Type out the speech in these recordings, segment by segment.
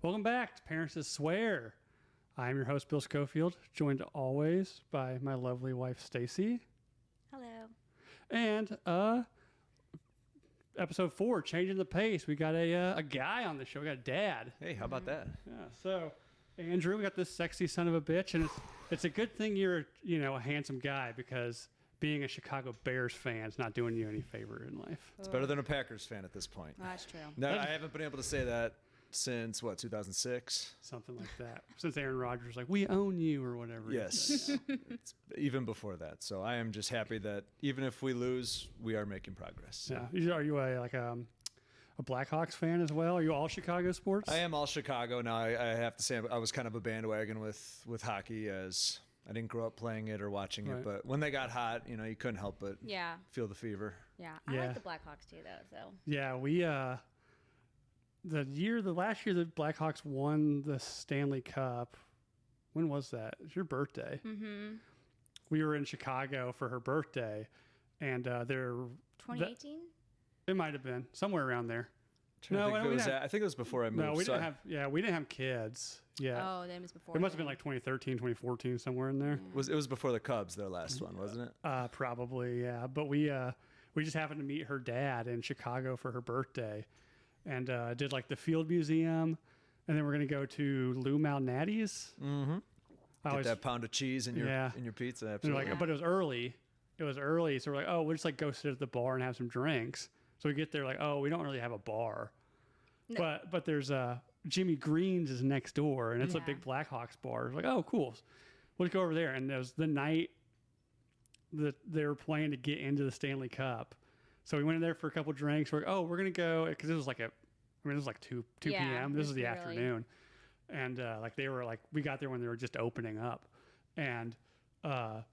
Welcome back to Parents That Swear. I'm your host, Bill Schofield, joined always by my lovely wife, Stacy. Hello. And episode 4, changing the pace. We got a guy on the show. We got a dad. Hey, how about that? Yeah. So, Andrew, we got this sexy son of a bitch, and it's a good thing you're a handsome guy, because being a Chicago Bears fan is not doing you any favor in life. It's better than a Packers fan at this point. That's true. No, I haven't been able to say that since, 2006? Something like that. Since Aaron Rodgers was like, we own you, or whatever. Yes. It's even before that. So I am just happy that even if we lose, we are making progress. Yeah. Are you a Blackhawks fan as well? Are you all Chicago sports? I am all Chicago. Now, I have to say I was kind of a bandwagon with hockey, as I didn't grow up playing it or watching Right. it. But when they got hot, you couldn't help but Yeah. feel the fever. Yeah. Yeah. I like the Blackhawks too, though. So. Yeah, we the last year the Blackhawks won the Stanley Cup. When was that? It was your birthday. Mm-hmm. We were in Chicago for her birthday, and 2018. It might have been somewhere around there. I think it was before I moved. No, we so didn't have. Yeah, we didn't have kids. Yeah. Oh, that was before. It must have been like 2013, 2014, somewhere in there. it was before the Cubs, their last one, wasn't it? Probably, yeah. But we just happened to meet her dad in Chicago for her birthday, and did like the Field Museum, and then we're gonna go to Lou Malnati's. Mm-hmm. Get that pound of cheese in your pizza. Absolutely. But it was early. So we're like, oh, we'll just like go sit at the bar and have some drinks. So we get there like, oh, we don't really have a bar, No. but there's Jimmy Green's is next door, and it's a Yeah. big Blackhawks bar. It's like, oh, cool. We'll go over there, and it was the night that they were playing to get into the Stanley Cup. So we went in there for a couple drinks. We're like, oh, we're gonna go, because it was like it was like 2 Yeah, p.m. This it is the was early. afternoon, and they were like, we got there when they were just opening up, and the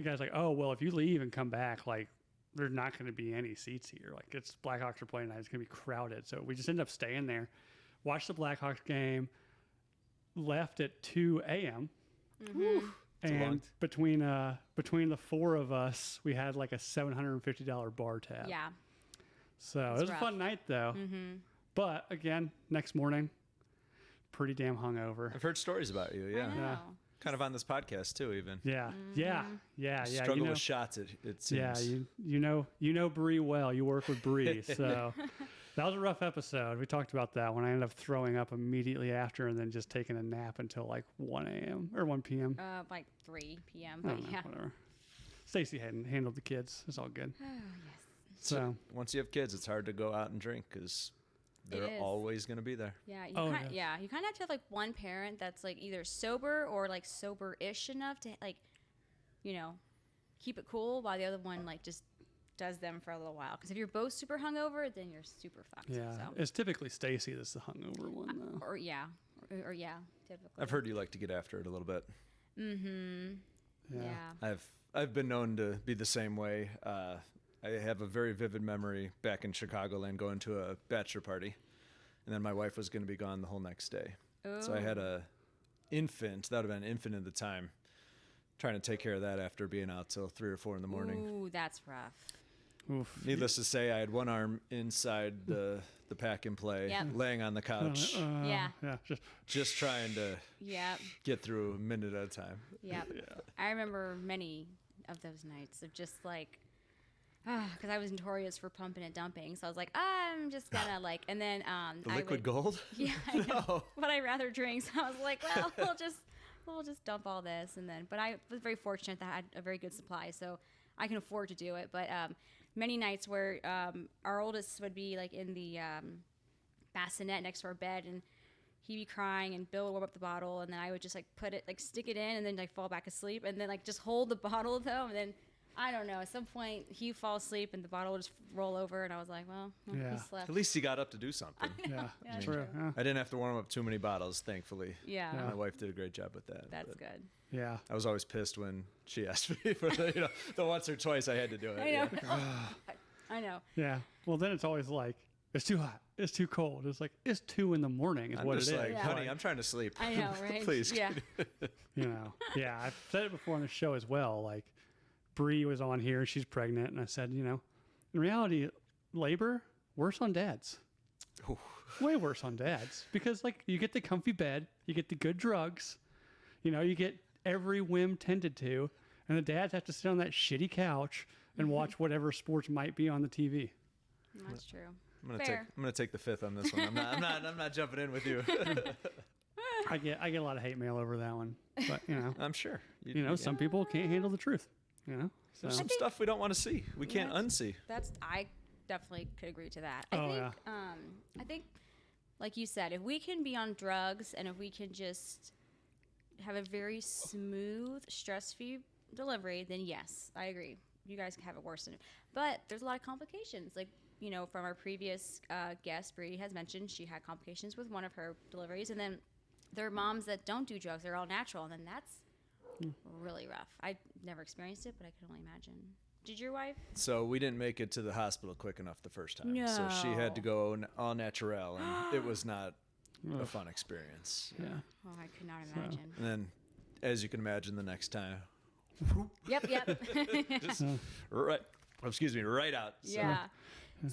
guy's like, oh, well, if you leave and come back, like, there's not going to be any seats here. Like, it's Blackhawks are playing tonight. It's going to be crowded. So we just ended up staying there, watched the Blackhawks game, left at 2 a.m. Mm-hmm. And between the four of us, we had like a $750 bar tab. Yeah. So it was rough. a fun night, though. Mm-hmm. But again, next morning, pretty damn hungover. I've heard stories about you. Yeah. I know. Kind of on this podcast too, even. Yeah, Mm-hmm. yeah. Struggle with shots. It seems. Yeah, you know Bree well. You work with Bree, so that was a rough episode. We talked about that when I ended up throwing up immediately after, and then just taking a nap until like 1 a.m. or 1 p.m. Like 3 p.m. I But don't know, yeah. whatever. Stacy hadn't handled the kids. It's all good. Oh yes. So Once you have kids, it's hard to go out and drink because It they're is. always going to be there. Yeah. You Oh, kind yes. you kind of have to have like one parent that's like either sober or like sober-ish enough to like, keep it cool, while the other one like just does them for a little while. Because if you're both super hungover, then you're super fucked. yeah, So. it's typically Stacy that's the hungover one, though. Or yeah, typically. I've heard you like to get after it a little bit. Yeah. I've been known to be the same way. I have a very vivid memory back in Chicagoland going to a bachelor party, and then my wife was going to be gone the whole next day. So I had a infant. That would have been an infant at the time. Trying to take care of that after being out till 3 or 4 in the morning. Ooh, that's rough. Oof. Needless to say, I had one arm inside the pack and play, Yep. laying on the couch, Yeah. Yeah, just trying to Yep. get through a minute at a time. Yep. I remember many of those nights of just like, because I was notorious for pumping and dumping. So I was like, I'm just gonna like, and then The liquid gold? Yeah, I know. No. But I rather drink. So I was like, well, we'll just dump all this, and then. But I was very fortunate that I had a very good supply, so I can afford to do it. But many nights where our oldest would be like in the bassinet next to our bed, and he'd be crying, and Bill would warm up the bottle, and then I would just like stick it in, and then like fall back asleep, and then like just hold the bottle though, and then. I don't know. At some point, he'd fall asleep and the bottle would just roll over, and I was like, "Well, Yeah. he slept." At least he got up to do something. yeah, Yeah, true. true. Yeah. I didn't have to warm up too many bottles, thankfully. Yeah. My wife did a great job with that. That's but good. Yeah. I was always pissed when she asked me for the once or twice I had to do it. I know. Yeah. I know. Yeah. Well, then it's always like, it's too hot. It's too cold. It's like, it's 2 a.m. is I'm what just it is. like, Yeah. honey, I'm trying to sleep. I know, right? Please. Yeah. Yeah, I've said it before on the show as well. Like, Bree was on here, she's pregnant, and I said, in reality, labor, worse on dads. Way worse on dads because like you get the comfy bed, you get the good drugs, you get every whim tended to, and the dads have to sit on that shitty couch and watch whatever sports might be on the TV. That's true. I'm Fair. gonna take the fifth on this one. I'm not jumping in with you. I get a lot of hate mail over that one, but I'm sure. some people can't handle the truth. So There's some stuff we don't want to see. We can't unsee. I definitely could agree to that. I think, like you said, if we can be on drugs and if we can just have a very smooth, stress-free delivery, then yes, I agree. You guys can have it worse than it. But there's a lot of complications. Like, from our previous guest, Brady has mentioned she had complications with one of her deliveries. And then there are moms that don't do drugs. They're all natural. And then that's really rough. I never experienced it, but I can only imagine. Did your wife? So we didn't make it to the hospital quick enough the first time. No. So she had to go all natural, and it was not a fun experience. Yeah. Oh, I could not imagine. And then, as you can imagine, the next time. Yep. Just right out. So. Yeah.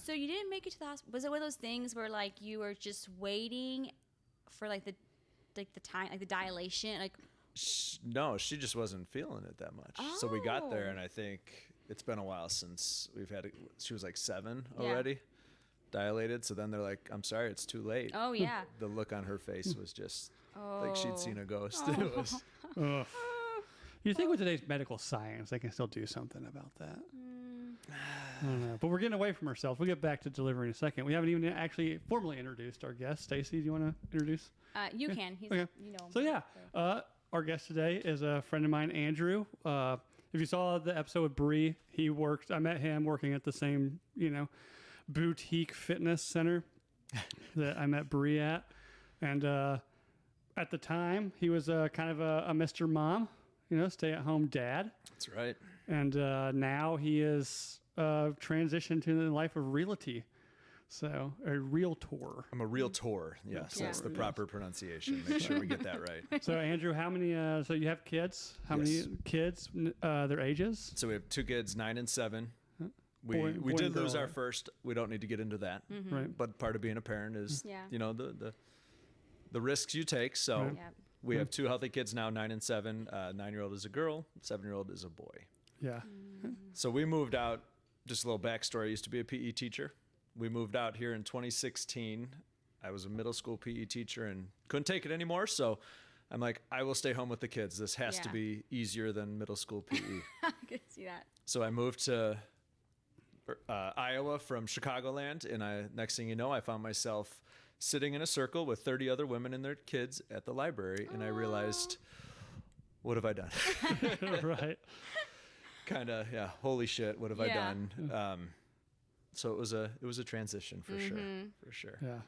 So you didn't make it to the hospital. Was it one of those things where like you were just waiting for like the time, like the dilation, like? No, she just wasn't feeling it that much. So we got there, and I think it's been a while since we've had it. She was like 7 already, dilated. So then they're like, "I'm sorry, it's too late." Oh yeah. The look on her face was just like she'd seen a ghost. It was. You think with today's medical science, they can still do something about that? I don't know. But we're getting away from ourselves. We'll get back to delivery in a second. We haven't even actually formally introduced our guest. Stacy, do you want to introduce? You can. He's, okay. So yeah, our guest today is a friend of mine, Andrew. If you saw the episode with Bree, I met him working at the same, boutique fitness center that I met Bree at. And at the time, he was kind of a Mr. Mom, stay-at-home dad. That's right. And now he is transitioned to the life of realty. So a realtor. I'm a realtor. Yes, that's the proper pronunciation. Make sure we get that right. So Andrew, how many? So you have kids? How many kids? Their ages? So we have 2 kids, 9 and 7. We Boy did and lose girl, our right? first. We don't need to get into that. Right. But part of being a parent is, the risks you take. So Right. Yep. we have 2 healthy kids now, 9 and 7. 9-year-old is a girl. 7-year-old is a boy. Yeah. So we moved out. Just a little backstory. I used to be a PE teacher. We moved out here in 2016. I was a middle school PE teacher and couldn't take it anymore. So I'm like, I will stay home with the kids. This has to be easier than middle school PE. I could see that. So I moved to Iowa from Chicagoland. And next thing you know, I found myself sitting in a circle with 30 other women and their kids at the library. And I realized, what have I done? Right. Kind of, holy shit, what have I done? So it was a transition for sure. Yeah.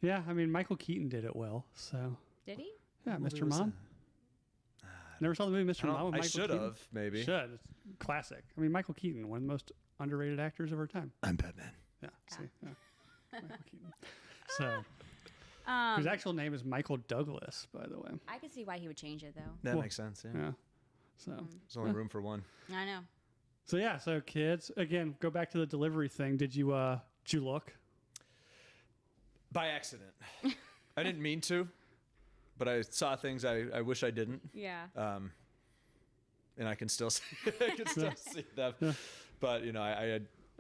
Yeah. I mean, Michael Keaton did it well. So. Did he? Yeah, What Mr. movie was Mom. Never saw the movie Mr. Mom with I Michael should Keaton? have, maybe. Should. It's classic. I mean, Michael Keaton, one of the most underrated actors of our time. I'm Batman. Yeah. See? Yeah. Michael Keaton. So. His actual name is Michael Douglas, by the way. I could see why he would change it though. That Well, makes sense, yeah. Yeah. So. There's only room for one. I know. So yeah. So kids, again, go back to the delivery thing. Did you look? By accident. I didn't mean to, but I saw things I wish I didn't. Yeah. And I can still see, see them. Yeah. But,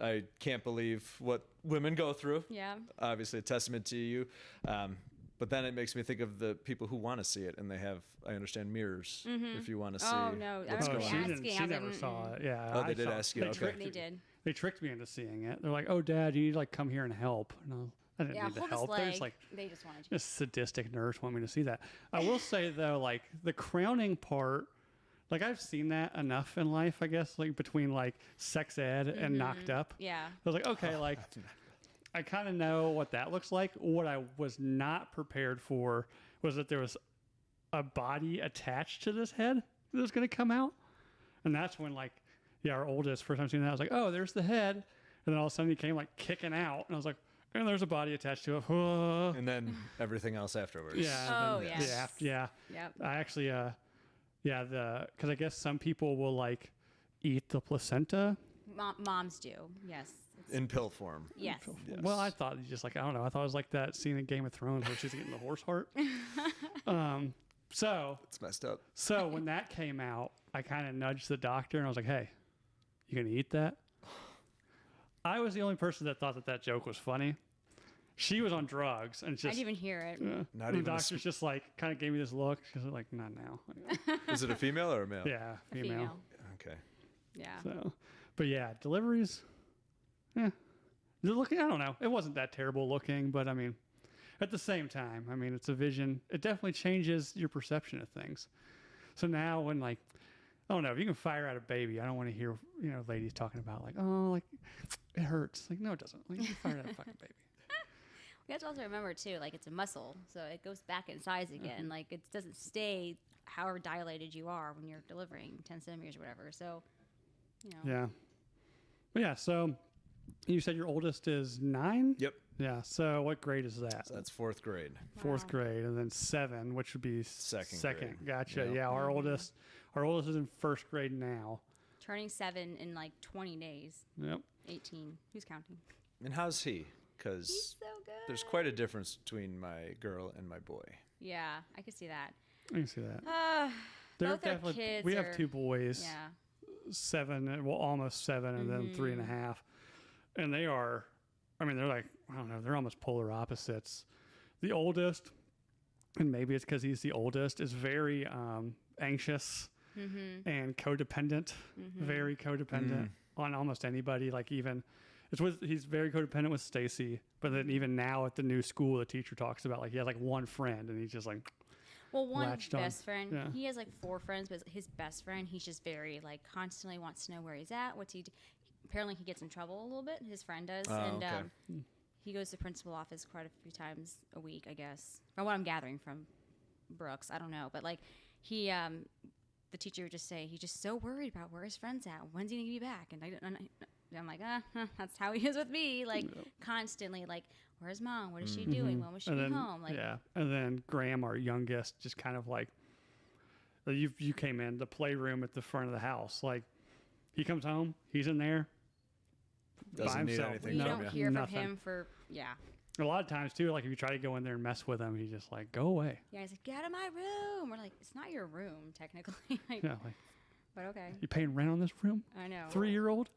I can't believe what women go through. Yeah. Obviously a testament to you. But then it makes me think of the people who want to see it, and they have, I understand, mirrors if you want to see. Oh no! I what's remember going on. asking. She I was never like, saw it. Yeah. Oh, they I did saw ask it. you, They okay. tricked They me. did. They tricked me into seeing it. They're like, "Oh, Dad, you need to like come here and help." And I didn't Yeah, need to hold his help. They're leg. just like, They just wanted to. just sadistic nurse want me to see that. I will say though, like the crowning part, like I've seen that enough in life, I guess, like between like sex ed and Knocked Up. Yeah. I was like, okay, like I kind of know what that looks like. What I was not prepared for was that there was a body attached to this head that was going to come out. And that's when like, yeah, our oldest first time seeing that, I was like, oh, there's the head. And then all of a sudden he came like kicking out. And I was like, and there's a body attached to it. And then everything else afterwards. Yeah. Oh, then- yes. Yeah. Yep. I actually, because I guess some people will like eat the placenta Moms do. Yes. In pill form. Yes. Yes. Well, I thought you just like, I don't know. I thought it was like that scene in Game of Thrones where she's getting the horse heart. So It's messed up. when that came out, I kind of nudged the doctor and I was like, hey, you going to eat that? I was the only person that thought that joke was funny. She was on drugs and I just. didn't even hear it. Not the even a doctor's just like kind of gave me this look. She's like, not now. Is it a female or a male? Yeah, A female. Okay. Yeah. So, but yeah, deliveries. They're looking. I don't know. It wasn't that terrible looking, but I mean, at the same time, I mean, it's a vision. It definitely changes your perception of things. So now, when like, I don't know, if you can fire out a baby, I don't want to hear ladies talking about like, oh, like it hurts. Like, no, it doesn't. Like, you fire out a fucking baby. We have to also remember too, like it's a muscle, so it goes back in size again. Like it doesn't stay however dilated you are when you're delivering 10 centimeters or whatever. So, Yeah. But yeah, so you said your oldest is 9? Yep. Yeah. So what grade is that? So that's 4th grade. Fourth Wow. grade, and then 7, which would be Second grade. Gotcha. Yep. Yeah, our oldest is in 1st grade now. turning 7 in like 20 days. Yep. 18. Who's counting? And how's he? He's Because so good. there's quite a difference between my girl and my boy. Yeah, I could see that. I can see that. Both our definitely. kids We are, have 2 boys, Yeah. 7, well, almost 7, and then 3.5, and they are. I mean, they're like, I don't know, they're almost polar opposites. The oldest, and maybe it's because he's the oldest, is very anxious and codependent, very codependent on almost anybody. Like even he's very codependent with Stacy, but then even now at the new school, the teacher talks about like he has like one friend, and he's just like, Well, one latched on. best friend. Yeah. He has like 4 friends, but his best friend, he's just very like constantly wants to know where he's at. What's he? Apparently, he gets in trouble a little bit. His friend does, and okay. he goes to principal office quite a few times a week, I guess. From what I'm gathering from Brooks, I don't know, but like he, the teacher would just say he's just so worried about where his friend's at. When's he gonna be back? And I'm like, that's how he is with me. Like constantly, like, where's mom? What is she doing? When will she and be then home? Like, yeah, and then Graham, our youngest, just kind of like you came in the playroom at the front of the house. Like he comes home, he's in there. by Doesn't need himself. anything we No, from don't you. hear from nothing. him for A lot of times too, like if you try to go in there and mess with him, he's just like, go away. Yeah, he's like, get out of my room. We're like, it's not your room, technically. Like, Yeah, like but okay. you paying rent on this room? I know. 3-year-old?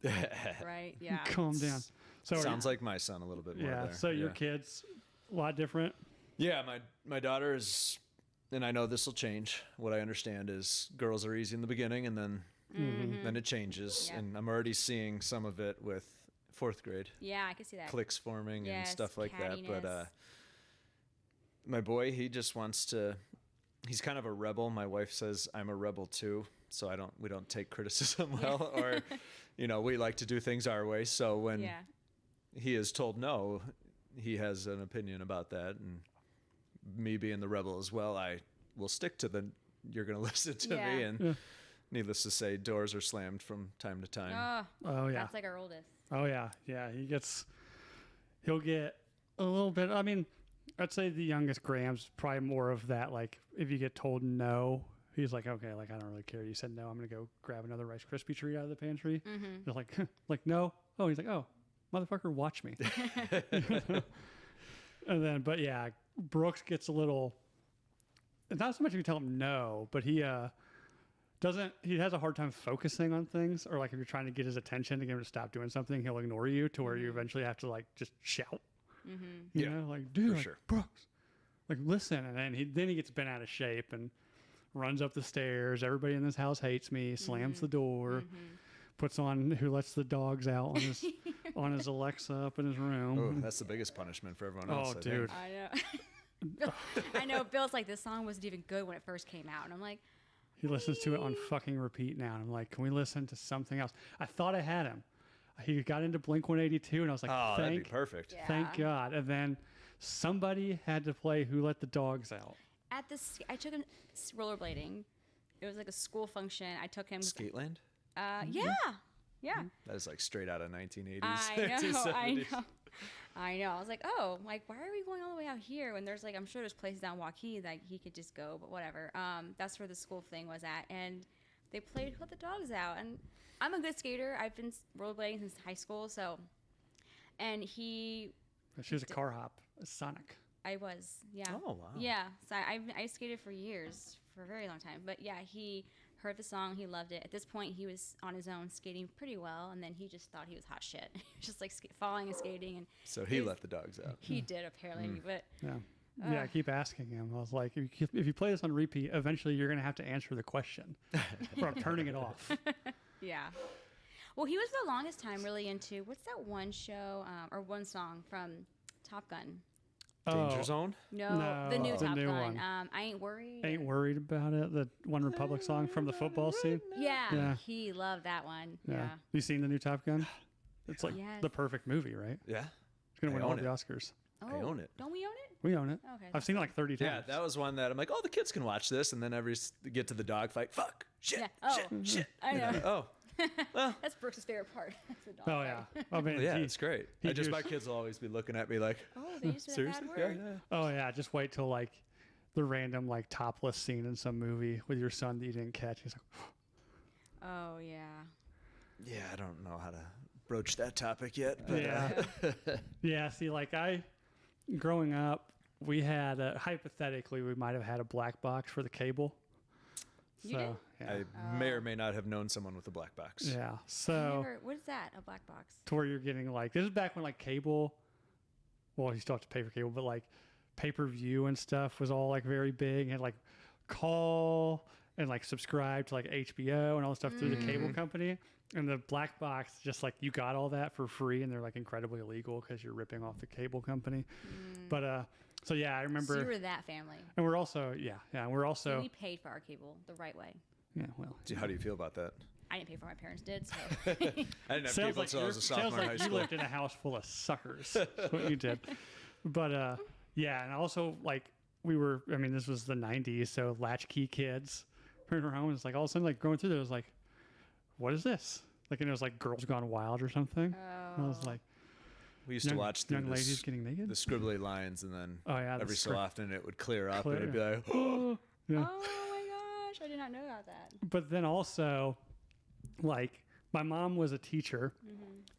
Right, yeah. Calm down. So Sounds like my son a little bit more yeah. there. So your kids a lot different. Yeah, my daughter is, and I know this will change. What I understand is girls are easy in the beginning, and then it changes. Yep. And I'm already seeing some of it with 4th grade Yeah, I can see that. cliques forming and Yes, stuff like that. But cattiness. my boy, he just wants to. He's kind of a rebel. My wife says I'm a rebel too, so we don't take criticism well, or we like to do things our way. So when Yeah. he is told no, he has an opinion about that, and me being the rebel as well, I will stick to you're going to listen to Yeah. me, and needless to say, doors are slammed from time to time. Oh yeah. That's like our oldest. Oh yeah. Yeah. He'll get a little bit. I mean, I'd say the youngest Graham's probably more of that. Like if you get told no, he's like, okay, like I don't really care. You said no, I'm gonna go grab another Rice Krispie treat out of the pantry. They're like, like no. Oh, he's like, oh, motherfucker, watch me. And then, but yeah, Brooks gets a little. Not so much if you tell him no, but he doesn't. He has a hard time focusing on things, or like if you're trying to get his attention to get him to stop doing something, he'll ignore you to where you eventually have to like just shout. You know, like dude, for like, sure. Brooks, like listen, and then he gets bent out of shape and runs up the stairs. Everybody in this house hates me. Slams the door. Puts on Who Lets the Dogs Out on his on his Alexa up in his room. Oh, that's the biggest punishment for everyone else. Oh, I dude. think. I know. I know. Bill's like, this song wasn't even good when it first came out. And I'm like, He listens to it on fucking repeat now. And I'm like, can we listen to something else? I thought I had him. He got into Blink 182, and I was like, Oh, that'd be thank perfect. yeah. Thank God. And then somebody had to play Who Let the Dogs Out. At this, I took him rollerblading. It was like a school function. I took him. Skateland? Yeah. Yeah. That is like straight out of 1980s. I know. 1970s. I know. I was like, oh, like, why are we going all the way out here when there's like, I'm sure there's places down Waukee that he could just go, but whatever. That's where the school thing was at. And they played Let the Dogs Out. And I'm a good skater. I've been rollerblading since high school, so. And She was a car hop, a Sonic. I was, yeah. Oh, wow. Yeah, so I skated for years, for a very long time. But yeah, he heard the song, he loved it. At this point, he was on his own skating pretty well, and then he just thought he was hot shit. He was just like falling and skating, and So he let the dogs out. he did apparently. But Yeah. Yeah, I keep asking him. I was like, if you play this on repeat, eventually you're going to have to answer the question. Or I'm turning it off. yeah. Well, he was for the longest time really into what's that one show or one song from Top Gun? Danger Oh, Zone? No, the new the Top new Gun. one. I ain't worried. Ain't worried about it. The One Republic song from the football scene. Yeah, Yeah. he loved that one. Yeah. Yeah. You seen the new Top Gun? It's like Yes. the perfect movie, right? Yeah. It's going to I win all own the it. Oscars. Oh, own it. Don't we own it? We own it. Okay. I've seen it like 30 times. Yeah, that was one that I'm like, oh, the kids can watch this. And then get to the dogfight. Fuck. Shit. Yeah. Oh, Shit. I You know. Oh. Well, That's Brooks' favorite part. That's the dog. Oh, fight. yeah. I mean, yeah, he- it's great. he My just- kids will always be looking at me like, Oh, they used that seriously? bad Yeah, word. yeah. Oh, yeah. Just wait till like the random like topless scene in some movie with your son that you didn't catch. He's like, Oh, yeah. Yeah, I don't know how to broach that topic yet. But, yeah. Yeah. See, like growing up, we had, hypothetically, we might have had a black box for the cable. You did? Yeah. I may or may not have known someone with a black box. Yeah. I So never- what is that? A black box? to where you're getting like, this is back when like cable, well, you still have to pay for cable, but like pay-per-view and stuff was all like very big, and like call and like subscribe to like HBO and all the stuff through the cable company. And the black box, just like you got all that for free, and they're like incredibly illegal because you're ripping off the cable company. But so yeah, I remember, So you were that family. and we're also we're also We paid for our cable the right way. yeah, well, How do you feel about that? I didn't pay for it, my parents did. So I didn't have sounds cable like, until I was a sounds sophomore in high like you school. lived in a house full of suckers. That's what you did. But yeah, and also like we were, I mean, this was the 90s, so latchkey kids in our home. It's like all of a sudden, like going through there, it was like, what is this? Like, and it was like Girls Gone Wild or something. And I was like, We used to watch through young ladies getting naked. the scribbly lines, and then Oh, yeah, the every so script- often it would clear up, Clear. and it'd be like, Oh, yeah. Oh my gosh, I did not know about that. But then also, like, my mom was a teacher,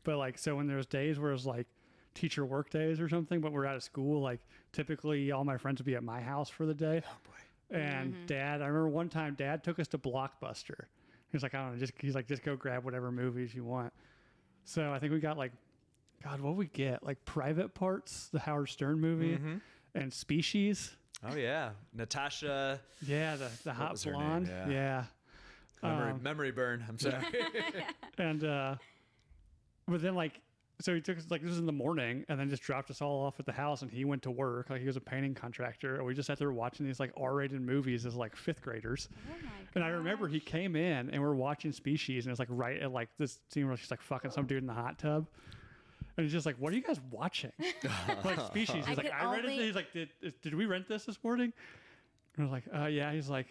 but like, so when there was days where it was like teacher work days or something, but we're out of school, like typically all my friends would be at my house for the day. oh boy. And Dad, I remember one time Dad took us to Blockbuster. He's like, I don't know, just go grab whatever movies you want. So I think we got like, God, what we get? Like Private Parts, the Howard Stern movie, and Species. Oh yeah, Natasha. Yeah, the hot was her name? blonde. Yeah. Yeah. Memory burn. I'm sorry. And but then like, so he took us, like, this was in the morning, and then just dropped us all off at the house, and he went to work. Like, he was a painting contractor, and we just sat there watching these like R-rated movies as like fifth graders. Oh my god. And I remember he came in, and we're watching Species, and it's like right at like this scene where she's like fucking some dude in the hot tub. And he's just like, "What are you guys watching?" Like Species. He's I like, could "I rented only- it." He's like, "Did we rent this morning?" And I was like, "Yeah." He's like,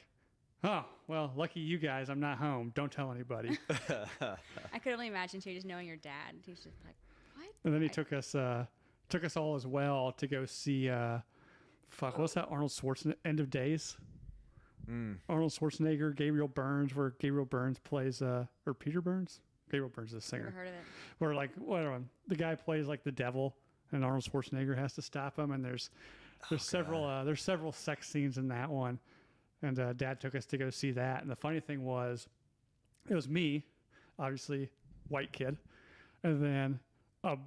"Oh, well, lucky you guys. I'm not home. Don't tell anybody." I could only imagine too, just knowing your dad. He's just like, what? And then he took us all as well to go see what's that Arnold Schwarzenegger End of Days? Arnold Schwarzenegger, Gabriel Burns, where Gabriel Burns plays or Peter Burns? Gabriel Burns is the Never singer. heard of it. Where like the guy plays like the devil, and Arnold Schwarzenegger has to stop him, and there's several sex scenes in that one. And Dad took us to go see that. And the funny thing was, it was me, obviously white kid, and then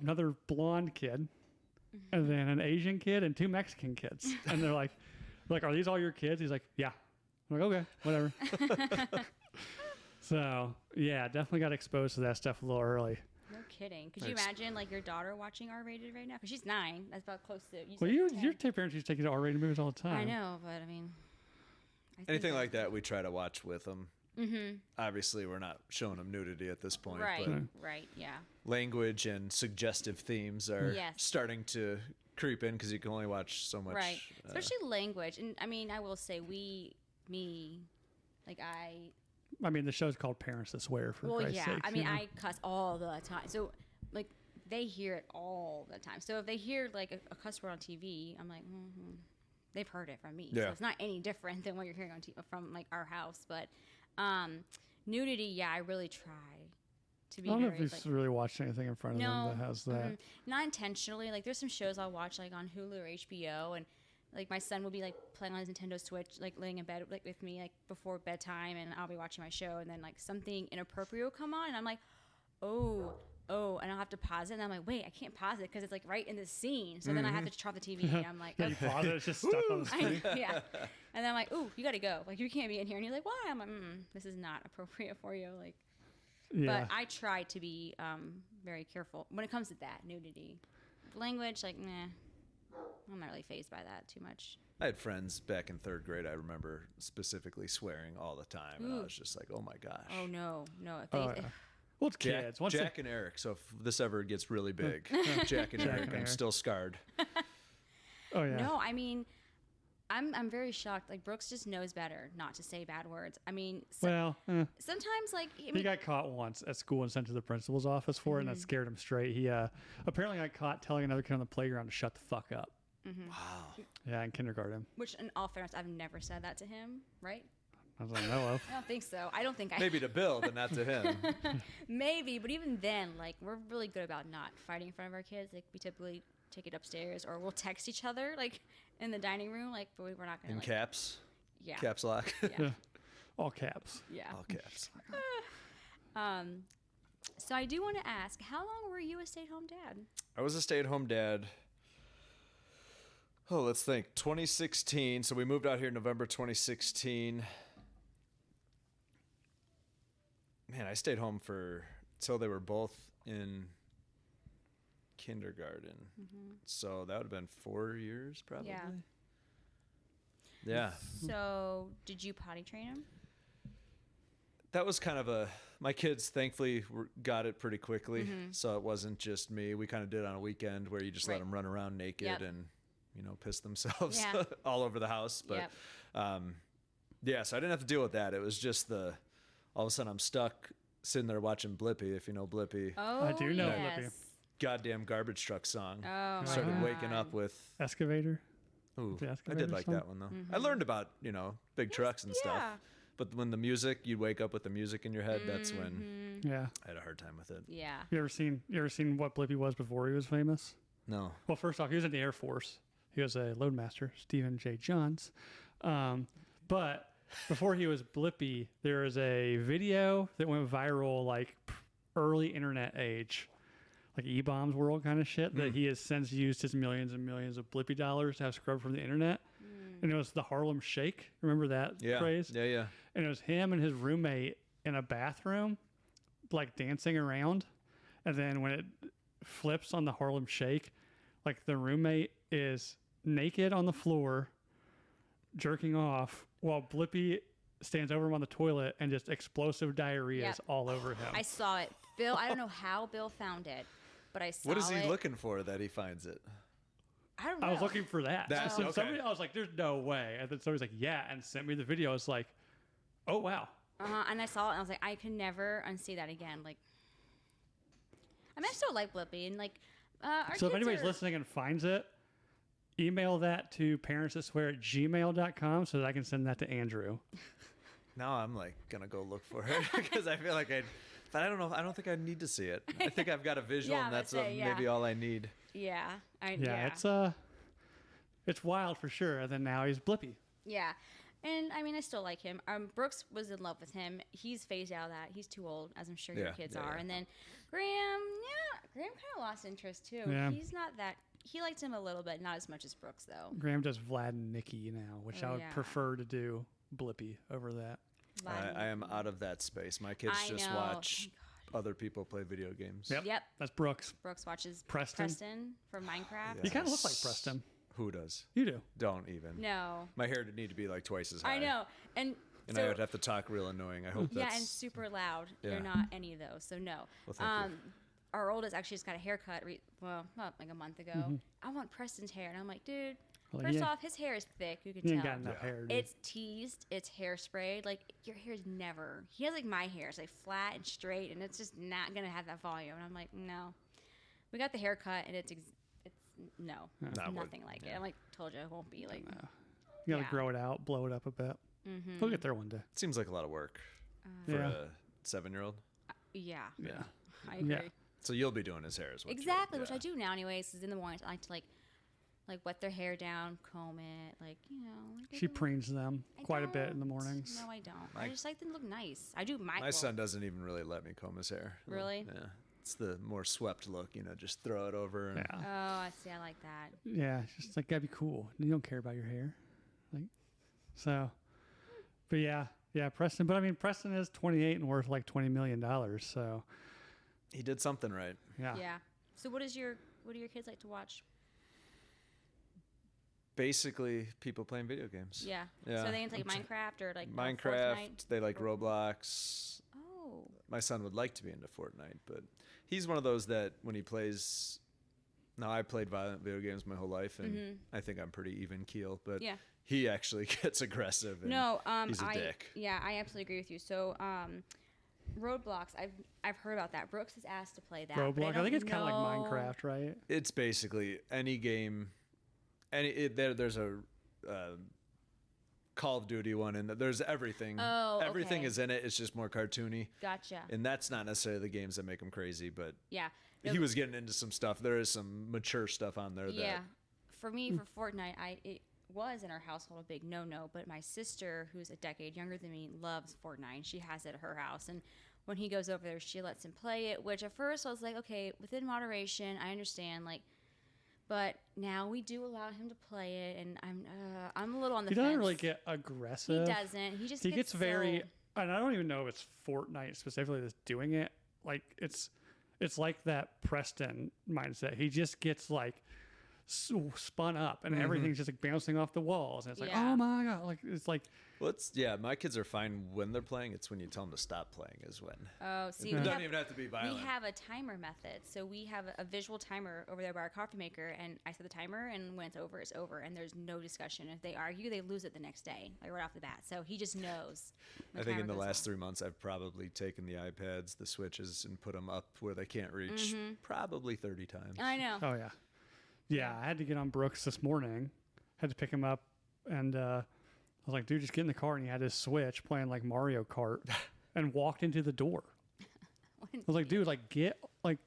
another blonde kid, and then an Asian kid and two Mexican kids. And they're like, "Are these all your kids?" He's like, "Yeah." I'm like, "Okay, whatever." So yeah, definitely got exposed to that stuff a little early. No kidding. Could you Thanks. imagine like your daughter watching R-rated right now? Because she's 9. That's about close to. Well, said your 10. parents used to take you to R-rated movies all the time. I know, but I mean. I think Anything that- like that, we try to watch with them. Obviously, we're not showing them nudity at this point, Right, but right, yeah. language and suggestive themes are Yes. starting to creep in because you can only watch so much. Right. Especially language. And I mean, I will say I mean, the show's called Parents That Swear, for well, Christ's yeah. sake. I mean, you know? I cuss all the time. So, like, they hear it all the time. So if they hear, like, a cuss word on TV, I'm like, they've heard it from me. Yeah. So it's not any different than what you're hearing on from, like, our house. But nudity, yeah, I really try to be I don't know if very he's like really watched anything in front of no, him that has that. not intentionally. Like there's some shows I'll watch like on Hulu or HBO, and like my son will be like playing on his Nintendo Switch, like laying in bed like with me like before bedtime, and I'll be watching my show, and then like something inappropriate will come on, and I'm like, oh. And I'll have to pause it, and I'm like, wait, I can't pause it because it's like right in the scene. So then I have to turn off the TV, and I'm like, Yeah, you pause it, it's just stuck on the screen. yeah. And then I'm like, ooh, you got to go. Like, you can't be in here. And he's like, why? I'm like, this is not appropriate for you. Like, Yeah. but I try to be very careful when it comes to that nudity. Language, like, nah, I'm not really fazed by that too much. I had friends back in 3rd grade. I remember specifically swearing all the time, and I Ooh. was just like, "Oh my gosh." Oh, no. If Oh, they, yeah. Well, it's kids. Once Jack and Eric. So if this ever gets really big, Jack and Eric, and I'm Eric. still scarred. oh yeah. No, I mean, I'm very shocked. Like, Brooks just knows better not to say bad words. I mean, Well, sometimes, like, I he mean, got caught once at school and sent to the principal's office for it, and that scared him straight. He apparently got caught telling another kid on the playground to shut the fuck up. Wow. Yeah, in kindergarten. which in all fairness, I've never said that to him, right? As I know of. I don't think so. I don't think I Maybe to Bill, but not to him. Maybe, but even then, like, we're really good about not fighting in front of our kids. Like, we typically take it upstairs, or we'll text each other, like, in the dining room. Like, but we're not gonna. In like, caps. Yeah. Caps lock. Yeah. All caps. Yeah. All caps. So I do want to ask, how long were you a stay-at-home dad? I was a stay-at-home dad. Oh, let's think. 2016. So we moved out here November 2016. Man, I stayed home till they were both in kindergarten. So that would have been 4 years, probably. Yeah. So did you potty train him? That was kind of my kids thankfully got it pretty quickly. So it wasn't just me. We kind of did it on a weekend where you just let Right. them run around naked Yep. and, piss themselves Yeah. all over the house. But, Yep. yeah, so I didn't have to deal with that. It was just all of a sudden I'm stuck sitting there watching Blippi, if you know Blippi. Oh, do know yes. Blippi. Goddamn garbage truck song. Oh, my Started waking God. up with, Excavator. ooh, The I excavator did like song? that one though. I learned about, big trucks and Yeah. stuff. But when the music, you'd wake up with the music in your head, that's when Yeah. I had a hard time with it. Yeah. You ever seen what Blippi was before he was famous? No. Well, first off, he was in the Air Force. He was a loadmaster, Stephen J. Johns. But before he was Blippi, there was a video that went viral, like early internet age, like E-Bombs World kind of shit, that he has since used his millions and millions of Blippi dollars to have scrubbed from the internet. And it was the Harlem Shake. Remember that Yeah. phrase? Yeah. And it was him and his roommate in a bathroom, like dancing around. And then when it flips on the Harlem Shake, like the roommate is naked on the floor, jerking off, while Blippi stands over him on the toilet and just explosive diarrhea is Yep. all over him. I saw it. Bill, I don't know how Bill found it, but I saw it. What is he looking for that he finds it? I don't know. I was looking for that. That's So okay. somebody, I was like, "There's no way," and then somebody's like, "Yeah," and sent me the video. It's like, "Oh wow." And I saw it, and I was like, I can never unsee that again. Like, I mean, I still like Blippi, and like, our So if kids anybody's are- listening and finds it, email that to parentsthatswear@gmail.com so that I can send that to Andrew. Now I'm like gonna go look for it because I feel like but I don't know. I don't think I need to see it. I think I've got a visual, Yeah, and that's I'd say, yeah. maybe all I need. Yeah, Yeah, it's wild for sure. And then now he's Blippi. Yeah. And I mean, I still like him. Brooks was in love with him. He's phased out of that. He's too old, as I'm sure your Yeah, kids yeah, are. yeah. And then Graham kind of lost interest too. Yeah. He's not that. He liked him a little bit, not as much as Brooks though. Graham does Vlad and Nikki now, which Oh, I would yeah. prefer to do Blippi over that. Vlad I am out of that space. My kids I just know. watch other people play video games. Yep. That's Brooks. Brooks watches Preston. from Minecraft. You kind of look like Yes. Preston. Who does? You do. Don't even. No, My hair would need to be like twice as high. I know. And And so, I would have to talk real annoying. I hope yeah, that's. and super loud. Yeah. They're not any of those, so no. Well, thank you. Our oldest actually just got a haircut. Like a month ago. I want Preston's hair, and I'm like, dude. Well, First yeah. off, his hair is thick. You can You tell. ain't got enough hair. Dude. It's teased. It's hairsprayed. Like your hair's never. He has like my hair. It's like flat and straight, and it's just not gonna have that volume. And I'm like, no. We got the haircut, and it's no, Not what- nothing like it. I'm like, told you, it won't be like. You gotta yeah. grow it out, blow it up a bit. We'll get there one day. Seems like a lot of work for Yeah. a 7-year-old. Yeah. Yeah. I agree. Yeah. So you'll be doing his hair as well. Exactly, which I do now anyways. Is in the mornings I like to like wet their hair down, comb it, like give She them- preens them I quite a bit in the don't. mornings. No, I don't. I My- just like them to look nice. I do my. My son doesn't even really let me comb his hair. Really? Yeah. It's the more swept look, just throw it over. And Yeah. Oh, I see. I like that. Yeah, it's just like, gotta be cool. You don't care about your hair. Like, so, but yeah, Preston. But I mean, Preston is 28 and worth like $20 million. So, he did something right. yeah. Yeah. So what do your kids like to watch? Basically, people playing video games. Yeah. Yeah. So they into like Minecraft or like Minecraft. Fortnite? They like Roblox. Oh. My son would like to be into Fortnite, but he's one of those that when he plays. Now, I played violent video games my whole life, and I think I'm pretty even keel, but Yeah. he actually gets aggressive. And No, he's a dick. Yeah, I absolutely agree with you. So, Roadblocks, I've heard about that. Brooks has asked to play that. but Roblox. I think it's kind of like know- Minecraft, right? It's basically any game. There's a Call of Duty one, and there's everything. Oh, everything okay. is in it. It's just more cartoony, Gotcha. and that's not necessarily the games that make him crazy. But Yeah. he was getting into some stuff. There is some mature stuff on there. Yeah. That For me, for Fortnite, it was in our household a big no-no. But my sister, who's a decade younger than me, loves Fortnite. She has it at her house, and when he goes over there, she lets him play it. Which at first I was like, okay, within moderation, I understand. Like, but now we do allow him to play it, and I'm a little on the He fence. doesn't really get He aggressive. doesn't. He just He gets very, so- and I don't even know if it's Fortnite specifically that's doing it. Like it's like that Preston mindset. He just gets like spun up, and everything's just like bouncing off the walls, and it's like, Yeah. oh my god, like it's like my kids are fine when they're playing. It's when you tell them to stop playing is when. Oh, see, It we doesn't have, even have to be violent. we have a timer method. So we have a visual timer over there by our coffee maker, and I set the timer, and when it's over, and there's no discussion. If they argue, they lose it the next day, like right off the bat. So he just knows. I think in the last 3 months, I've probably taken the iPads, the Switches, and put them up where they can't reach probably 30 times. I know. oh yeah, yeah. I had to get on Brooks this morning. Had to pick him up, and I was like, dude, just get in the car, and he had his Switch playing like Mario Kart, and walked into the door. I was like, dude, like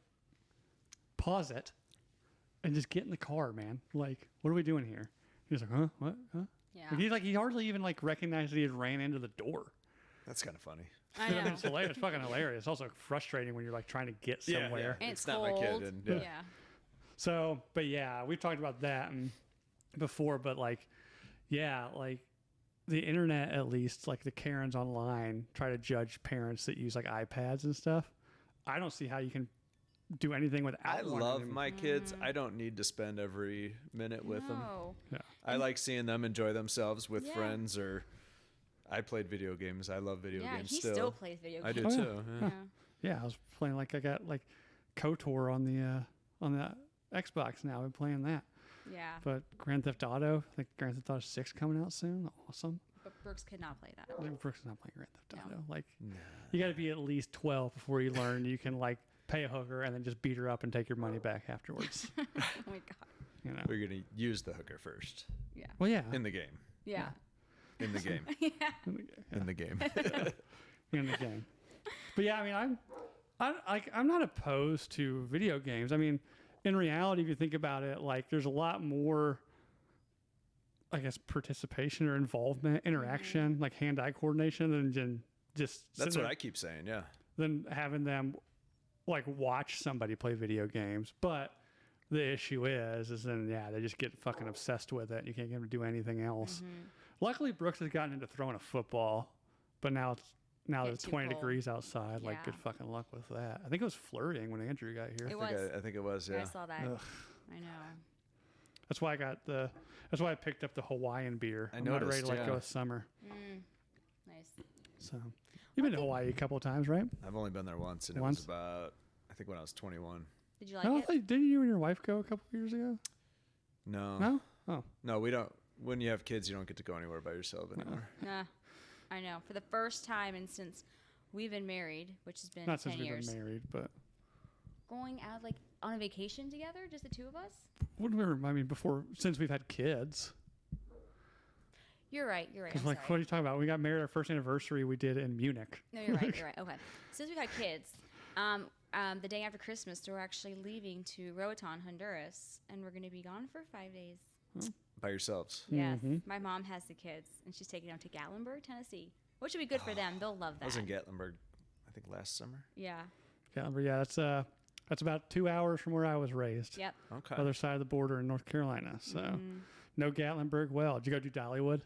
pause it, and just get in the car, man. Like, what are we doing here? He's like, huh, what, huh? Yeah. Like, he hardly even like recognized that he had ran into the door. That's kind of funny. I know. It's hilarious. It's fucking hilarious. It's also frustrating when you're like trying to get somewhere. And It's it's not my cold. kid, and- yeah. yeah. So, but yeah, we've talked about that and before, but like, yeah, like the internet, at least like the Karens online try to judge parents that use like iPads and stuff. I don't see how you can do anything without I one love anymore. my kids. I don't need to spend every minute with them. No. Yeah. I like seeing them enjoy themselves with Yeah. friends, or I played video games. I love video Yeah, games he still plays video I games. do Oh, yeah. too. Yeah. Yeah. Yeah, I was playing like I got like KOTOR on the Xbox now. I've been playing that. Yeah. But Grand Theft Auto, I think Grand Theft Auto 6 coming out soon. Awesome. But Brooks could not play that. Like, Brooks is not playing Grand Theft No. Auto. Like, you got to be at least 12 before you learn you can like pay a hooker and then just beat her up and take your money back afterwards. Oh my god. You know. We're gonna use the hooker first Yeah. Well, yeah. in the game. Yeah. In the game. Yeah. In the game. In the game. But yeah, I mean, I'm not opposed to video games. I mean, in reality, if you think about it, like there's a lot more, I guess, participation or involvement, interaction, like hand-eye coordination than just That's sitting what there- I keep saying. Yeah. than having them like watch somebody play video games. But the issue is then yeah, they just get fucking obsessed with it. You can't get them to do anything else. Luckily, Brooks has gotten into throwing a football, but now that Get it's too 20 cold. degrees outside. Like Yeah. good fucking luck with that. I think it was flurrying when Andrew got here. It was. I think it was. I Yeah. saw that. Ugh. I know. That's why I picked up the Hawaiian beer. I I'm not ready noticed, to let go yeah. of summer. Nice. So you've been to Hawaii a couple of times, right? I've only been there once, and Once? it was about I think when I was 21. Did you like No, I it? thought, didn't you and your wife go a couple of years ago? No. No. Oh, No, we don't. When you have kids, you don't get to go anywhere by yourself anymore. Nah. I know. For the first time and since we've been married, which has been not 10 since we've years, been married, but going out like on a vacation together, just the two of us. when I mean, since we've had kids. You're right. You're right. Because I'm like, what sorry. are you talking about? We got married. Our first anniversary we did in Munich. No, you're right. You're right. Okay. Since we've had kids, the day after Christmas, we're actually leaving to Roatan, Honduras, and we're going to be gone for 5 days. By yourselves. Yes, my mom has the kids, and she's taking them to Gatlinburg, Tennessee, which would be good for them. They'll love that. I was in Gatlinburg, I think last summer. Yeah. Yeah, that's about 2 hours from where I was raised. Yep. Okay. Other side of the border in North Carolina. So no Gatlinburg. Well, did you go do Dollywood?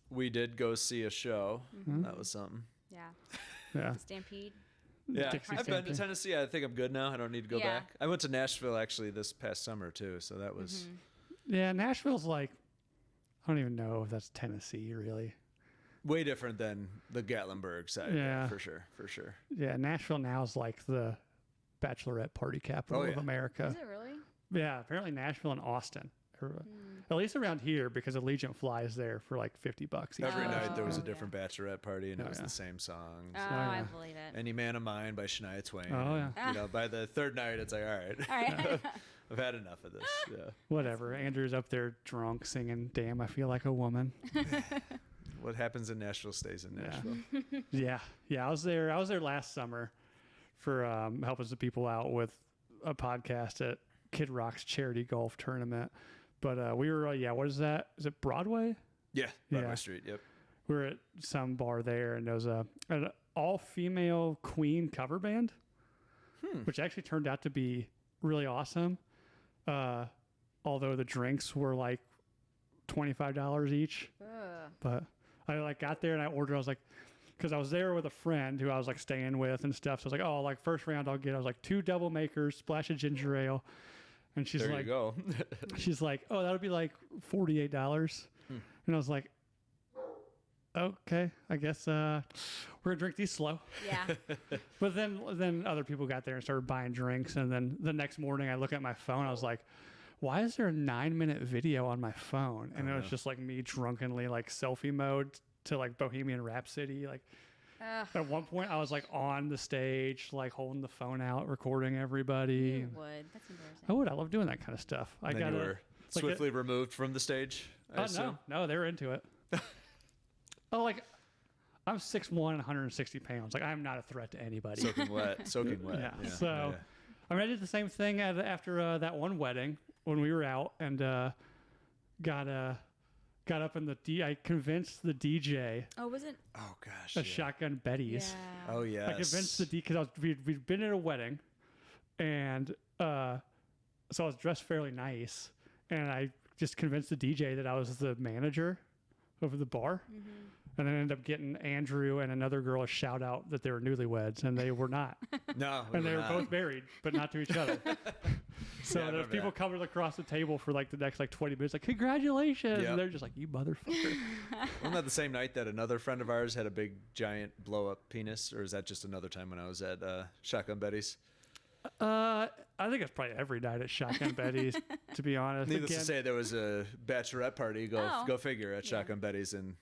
We did go see a show. That was something. Yeah. Yeah. Stampede. Yeah, Dixie I've been to Stampede. Tennessee. I think I'm good now. I don't need to go Yeah. back. I went to Nashville actually this past summer too, so that was Yeah, Nashville's like, I don't even know if that's Tennessee really. way different than the Gatlinburg side. Yeah. For sure. Yeah, Nashville now is like the bachelorette party capital Oh, of yeah. America. Is it really? Yeah, apparently Nashville and Austin. At least around here, because Allegiant flies there for like $50 each Every Oh, person. night there was a yeah. different bachelorette party, and Oh, it was yeah. the same songs. Oh, yeah. I believe it. Any Man of Mine by Shania Twain. Oh, and, yeah. You know, by the third night, it's like, all right, All right. I've had enough of this. Yeah. Whatever. Andrew's up there drunk singing, "Damn, I Feel Like a Woman." What happens in Nashville stays in Nashville. Yeah. I was there last summer for helping some people out with a podcast at Kid Rock's charity golf tournament. But we were, what is that? Is it Broadway? Yeah, Broadway Yeah. Street. Yep. We were at some bar there, and there was an all-female Queen cover band, which actually turned out to be really awesome. Although the drinks were like $25 each. Ugh. But I like got there and I ordered. I was like, because I was there with a friend who I was like staying with and stuff. So I was like, oh, like first round I'll get. I was like 2 double makers, splash of ginger ale, and she's There like, you go. she's like, oh, that would be like $48. And I was like, okay, I guess we're gonna drink these slow. Yeah. But then other people got there and started buying drinks, and then the next morning I look at my phone. I was like, why is there a 9-minute video on my phone? And it was just like me drunkenly like selfie mode to like Bohemian Rhapsody. Like Ugh. at one point I was like on the stage, like holding the phone out, recording everybody. You would. That's embarrassing. I would. I love doing that kind of stuff. I And got then you were swiftly removed from the stage. I Oh assume? no, they're into it. Oh, like I'm 6'1", 160 pounds. Like I'm not a threat to anybody. Soaking wet. Yeah. So, I mean, I did the same thing after that one wedding when we were out and got up in I convinced the DJ Oh, was it? Oh gosh. a Shotgun Betty's. Yeah. Oh yes. I convinced the DJ because we'd been at a wedding, and so I was dressed fairly nice, and I just convinced the DJ that I was the manager of the bar. And then ended up getting Andrew and another girl a shout out that they were newlyweds, and they were not. No. And they were not. both married, but not to each other. So Yeah, I there's remember people that. coming across the table for like the next like 20 minutes, like, congratulations. Yep. And they're just like, you motherfucker. Wasn't that the same night that another friend of ours had a big giant blow up penis, or is that just another time when I was at Shotgun Betty's? I think it's probably every night at Shotgun Betty's, to be honest. Needless Again, to say, there was a bachelorette party. Oh. Go figure at Yeah. Shotgun Betty's, and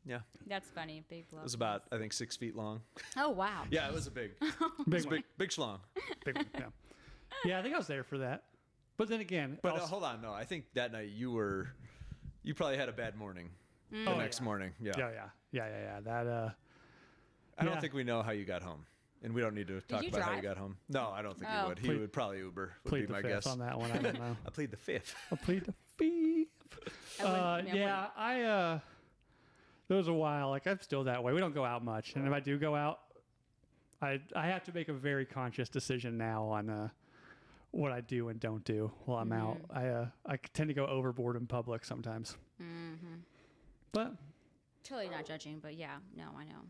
yeah, That's funny. Big blow. it was about I think 6 feet long. Oh, wow. Yeah, it was a big, big, one, big schlong. big one, yeah. Yeah, I think I was there for that. But then again, But also- hold on, no, I think that night you probably had a bad morning. The Oh, next yeah. morning, yeah. yeah. That I don't yeah. think we know how you got home, and we don't need to talk you about how you drive? got home. No, I don't think Oh. he would. He Plead- would probably Uber. Would plead be the my fifth guess. on that one. I don't know. I plead the fifth. I'll plead the fifth. I wouldn't- Yeah, there was a while, like I'm still that way. We don't go out much. And if I do go out, I have to make a very conscious decision now on what I do and don't do while I'm out. I tend to go overboard in public sometimes. But Totally not judging, but yeah. No, I know.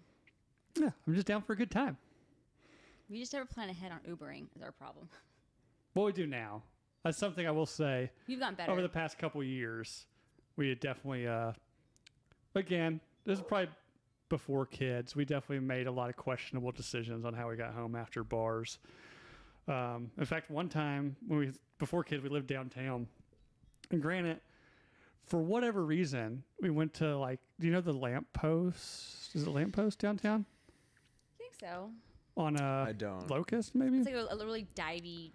yeah, I'm just down for a good time. We just never plan ahead on Ubering is our problem. What we do now, that's something I will say. You've gotten better. Over the past couple years, we had definitely, again, this is probably before kids. We definitely made a lot of questionable decisions on how we got home after bars. In fact, one time before kids, we lived downtown, and granted, for whatever reason, we went to like, do you know the Lamp Post? Is it Lamp Post downtown I think so. on I don't. Locust maybe? It's like a really divey,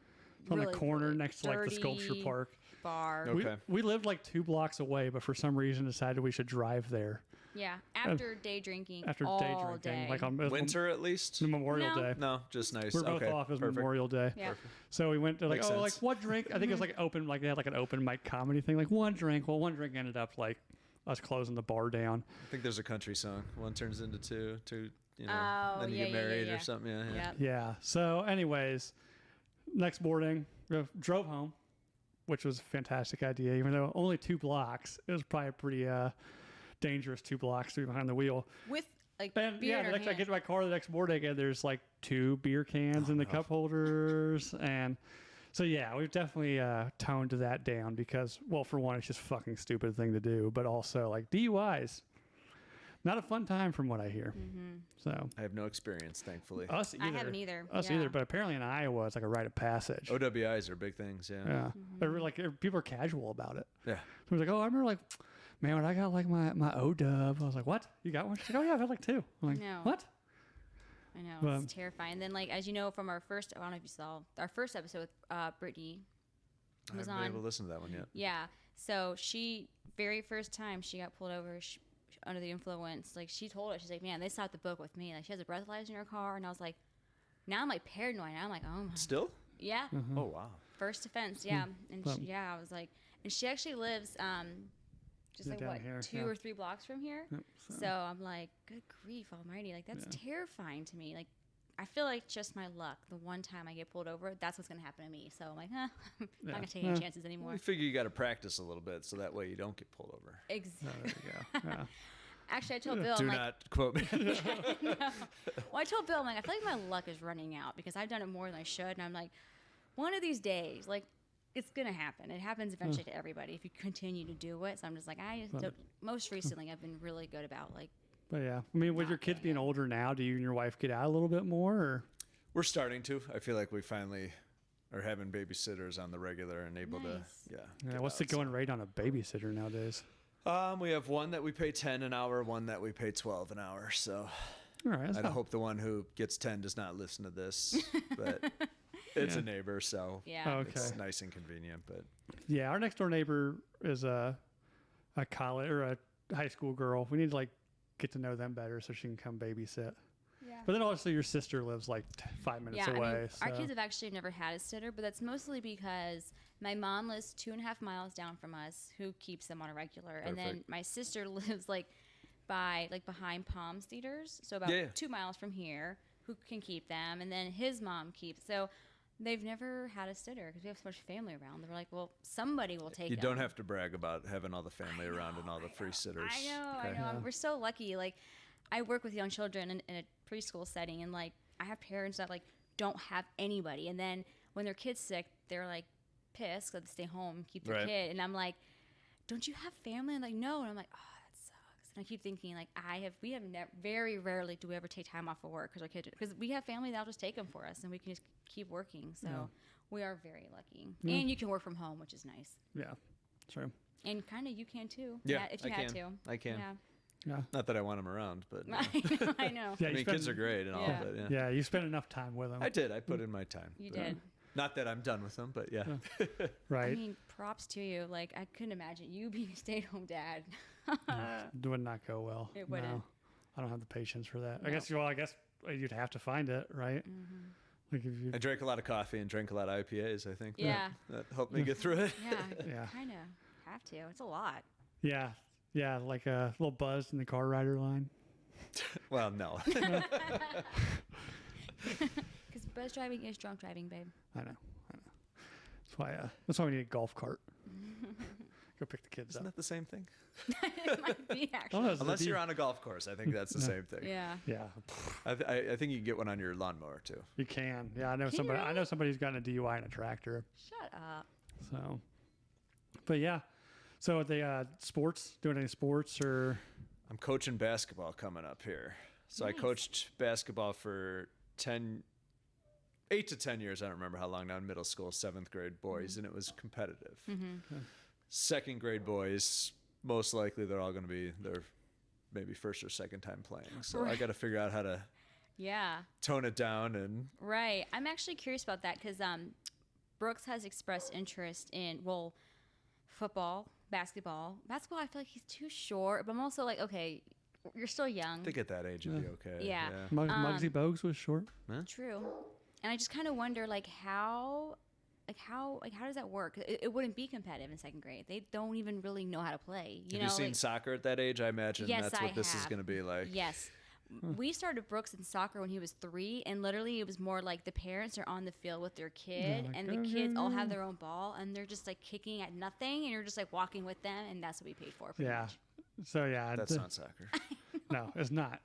On really, the corner really next to like the sculpture dirty park. bar. Okay. We lived like 2 blocks away, but for some reason decided we should drive there. Yeah, after day drinking. after all day drinking, day. like on Winter at least? Memorial No. Day. No, just nice. We're both Okay, off as perfect. Memorial Day. Yeah. So we went to like, Makes oh, like sense. what drink? I think it was like open, like they had like an open mic comedy thing, like one drink. Well, one drink ended up like us closing the bar down. I think there's a country song. One turns into two, you know, Oh, then you yeah, get yeah, married yeah. or something. Yeah, yeah. Yep. Yeah. So, anyways, next morning, we drove home, which was a fantastic idea. Even though only 2 blocks, it was probably a pretty dangerous 2 blocks to be behind the wheel. With like And beer yeah, in the our next, I hand. get to my car the next morning, and there's like 2 beer cans in the cup holders, and so yeah, we've definitely toned that down because, well, for one, it's just a fucking stupid thing to do, but also like DUIs, not a fun time from what I hear. So I have no experience, thankfully. us either, I haven't either. us yeah. either, but apparently in Iowa it's like a rite of passage. OWIs are big things. Yeah. Yeah, they're like people are casual about it. Yeah. So I was like, oh, I remember like, man, when I got like my OW, I was like, what? You got one? She's like, oh yeah, I've had like 2. I'm like, No. what? I know, But- it's terrifying. And then, like, as you know from our first, I don't know if you saw our first episode with Brittany I was haven't been on. able to listen to that one yet. Yeah. So she, very first time she got pulled over under the influence, like she told us, she's like, man, they stopped the book with me. Like she has a breathalyzer in her car. And I was like, now I'm like paranoid. Now I'm like, oh my. Still? Yeah. Oh wow. First offense. Yeah. And Well- yeah, I was like, and she actually lives just Yeah, like down what, here, 2 yeah. or 3 blocks from here. Yep, So I'm like, good grief almighty. Like that's terrifying to me. Like I feel like just my luck. The one time I get pulled over, that's what's going to happen to me. So I'm like, I'm not going to take any chances anymore. We figure you got to practice a little bit so that way you don't get pulled over. Exactly. There you go. Yeah. Actually, I told Bill, Do I'm like, not quote me. well, I told Bill, I'm like, I feel like my luck is running out because I've done it more than I should. And I'm like, one of these days, like, it's going to happen. It happens eventually to everybody if you continue to do it. So I'm just like, I just don't, most recently, I've been really good about, like, But yeah, I mean, with your kids being older now, do you and your wife get out a little bit more? Or? We're starting to. I feel like we finally are having babysitters on the regular and able Nice. to, Yeah, get what's the out. going rate on a babysitter nowadays? We have one that we pay 10 an hour, one that we pay 12 an hour. So All right, that's I not- hope the one who gets 10 does not listen to this, but it's a neighbor, so yeah. Oh, okay. it's nice and convenient. But Yeah, our next door neighbor is a college or a high school girl. We need to like get to know them better so she can come babysit. Yeah. But then also your sister lives like 5 minutes Yeah, away. I mean, our so- kids have actually never had a sitter, but that's mostly because my mom lives 2.5 miles down from us, who keeps them on a regular, and then Perfect. my sister lives like behind Palms Theaters, so about Yeah. 2 miles from here, who can keep them, and then his mom keeps. So they've never had a sitter because we have so much family around. They're like, well, somebody will take you them. don't have to brag about having all the family around and all the free sitters. I know, Okay. I know. We're so lucky. Like, I work with young children in a preschool setting, and like, I have parents that like don't have anybody, and then when their kid's sick, they're like pissed because they stay home and keep their Right. kid, and I'm like, don't you have family? And like, no, and I'm like, oh, that sucks. And I keep thinking like, we have very rarely do we ever take time off of work because our kid, because we have family that'll just take them for us, and we can just keep working. So we are very lucky, and you can work from home, which is nice, Yeah, true. and kind of you can too. Yeah, if you I had can. to. I can. Yeah. Yeah. Not that I want them around, but I know. Yeah, I you mean, spend- kids are great and all, Yeah. but yeah. Yeah, you spend enough time with them. I did. I put in my time. You but- did. Not that I'm done with them, but yeah. Right? I mean, props to you. Like, I couldn't imagine you being a stay-at-home dad. It would not go well. It wouldn't. No, I don't have the patience for that. I No. guess. Well, I guess you'd have to find it, right? Mm-hmm. Like if you. I drank a lot of coffee and drank a lot of IPAs, I think. Yeah. That helped me get through it. Yeah, Yeah. kind of have to. It's a lot. Yeah, yeah, like a little buzz in the car rider line. Well, no. Because buzz driving is drunk driving, babe. I know. That's why we need a golf cart. Go pick the kids Isn't up. that the same thing? It might be, Oh, actually. no, it's Unless the you're D- on a golf course, I think that's the same thing. Yeah. Yeah, I think you can get one on your lawnmower too. you can. Yeah, I know Can you somebody. I really? know somebody who's gotten a DUI in a tractor. Shut up. So, but yeah. So are they sports? Doing any sports or? I'm coaching basketball coming up here. So I Nice. coached basketball for 8 to 10 years. I don't remember how long now in middle school, 7th grade boys, and it was competitive. Second grade boys, most likely they're all going to be their maybe first or second time playing. So I Right. got to figure out how to Yeah. tone it down and Right. I'm actually curious about that because Brooks has expressed interest in, well, football, basketball. Basketball, I feel like he's too short, but I'm also like, okay, you're still young. I think at that age it'd be okay. Yeah. Muggsy Bogues was short. True. And I just kind of wonder, how does that work? It wouldn't be competitive in second grade. They don't even really know how to play. Have you seen soccer at that age? I imagine Yes, that's what I this is have. going to be like. Yes. We started Brooks in soccer when he was 3, and literally it was more like the parents are on the field with their kid, like, and the kids all have their own ball, and they're just like kicking at nothing, and you're just like walking with them, and that's what we paid for. Pretty Yeah. much. So yeah, That's not soccer. no, it's not.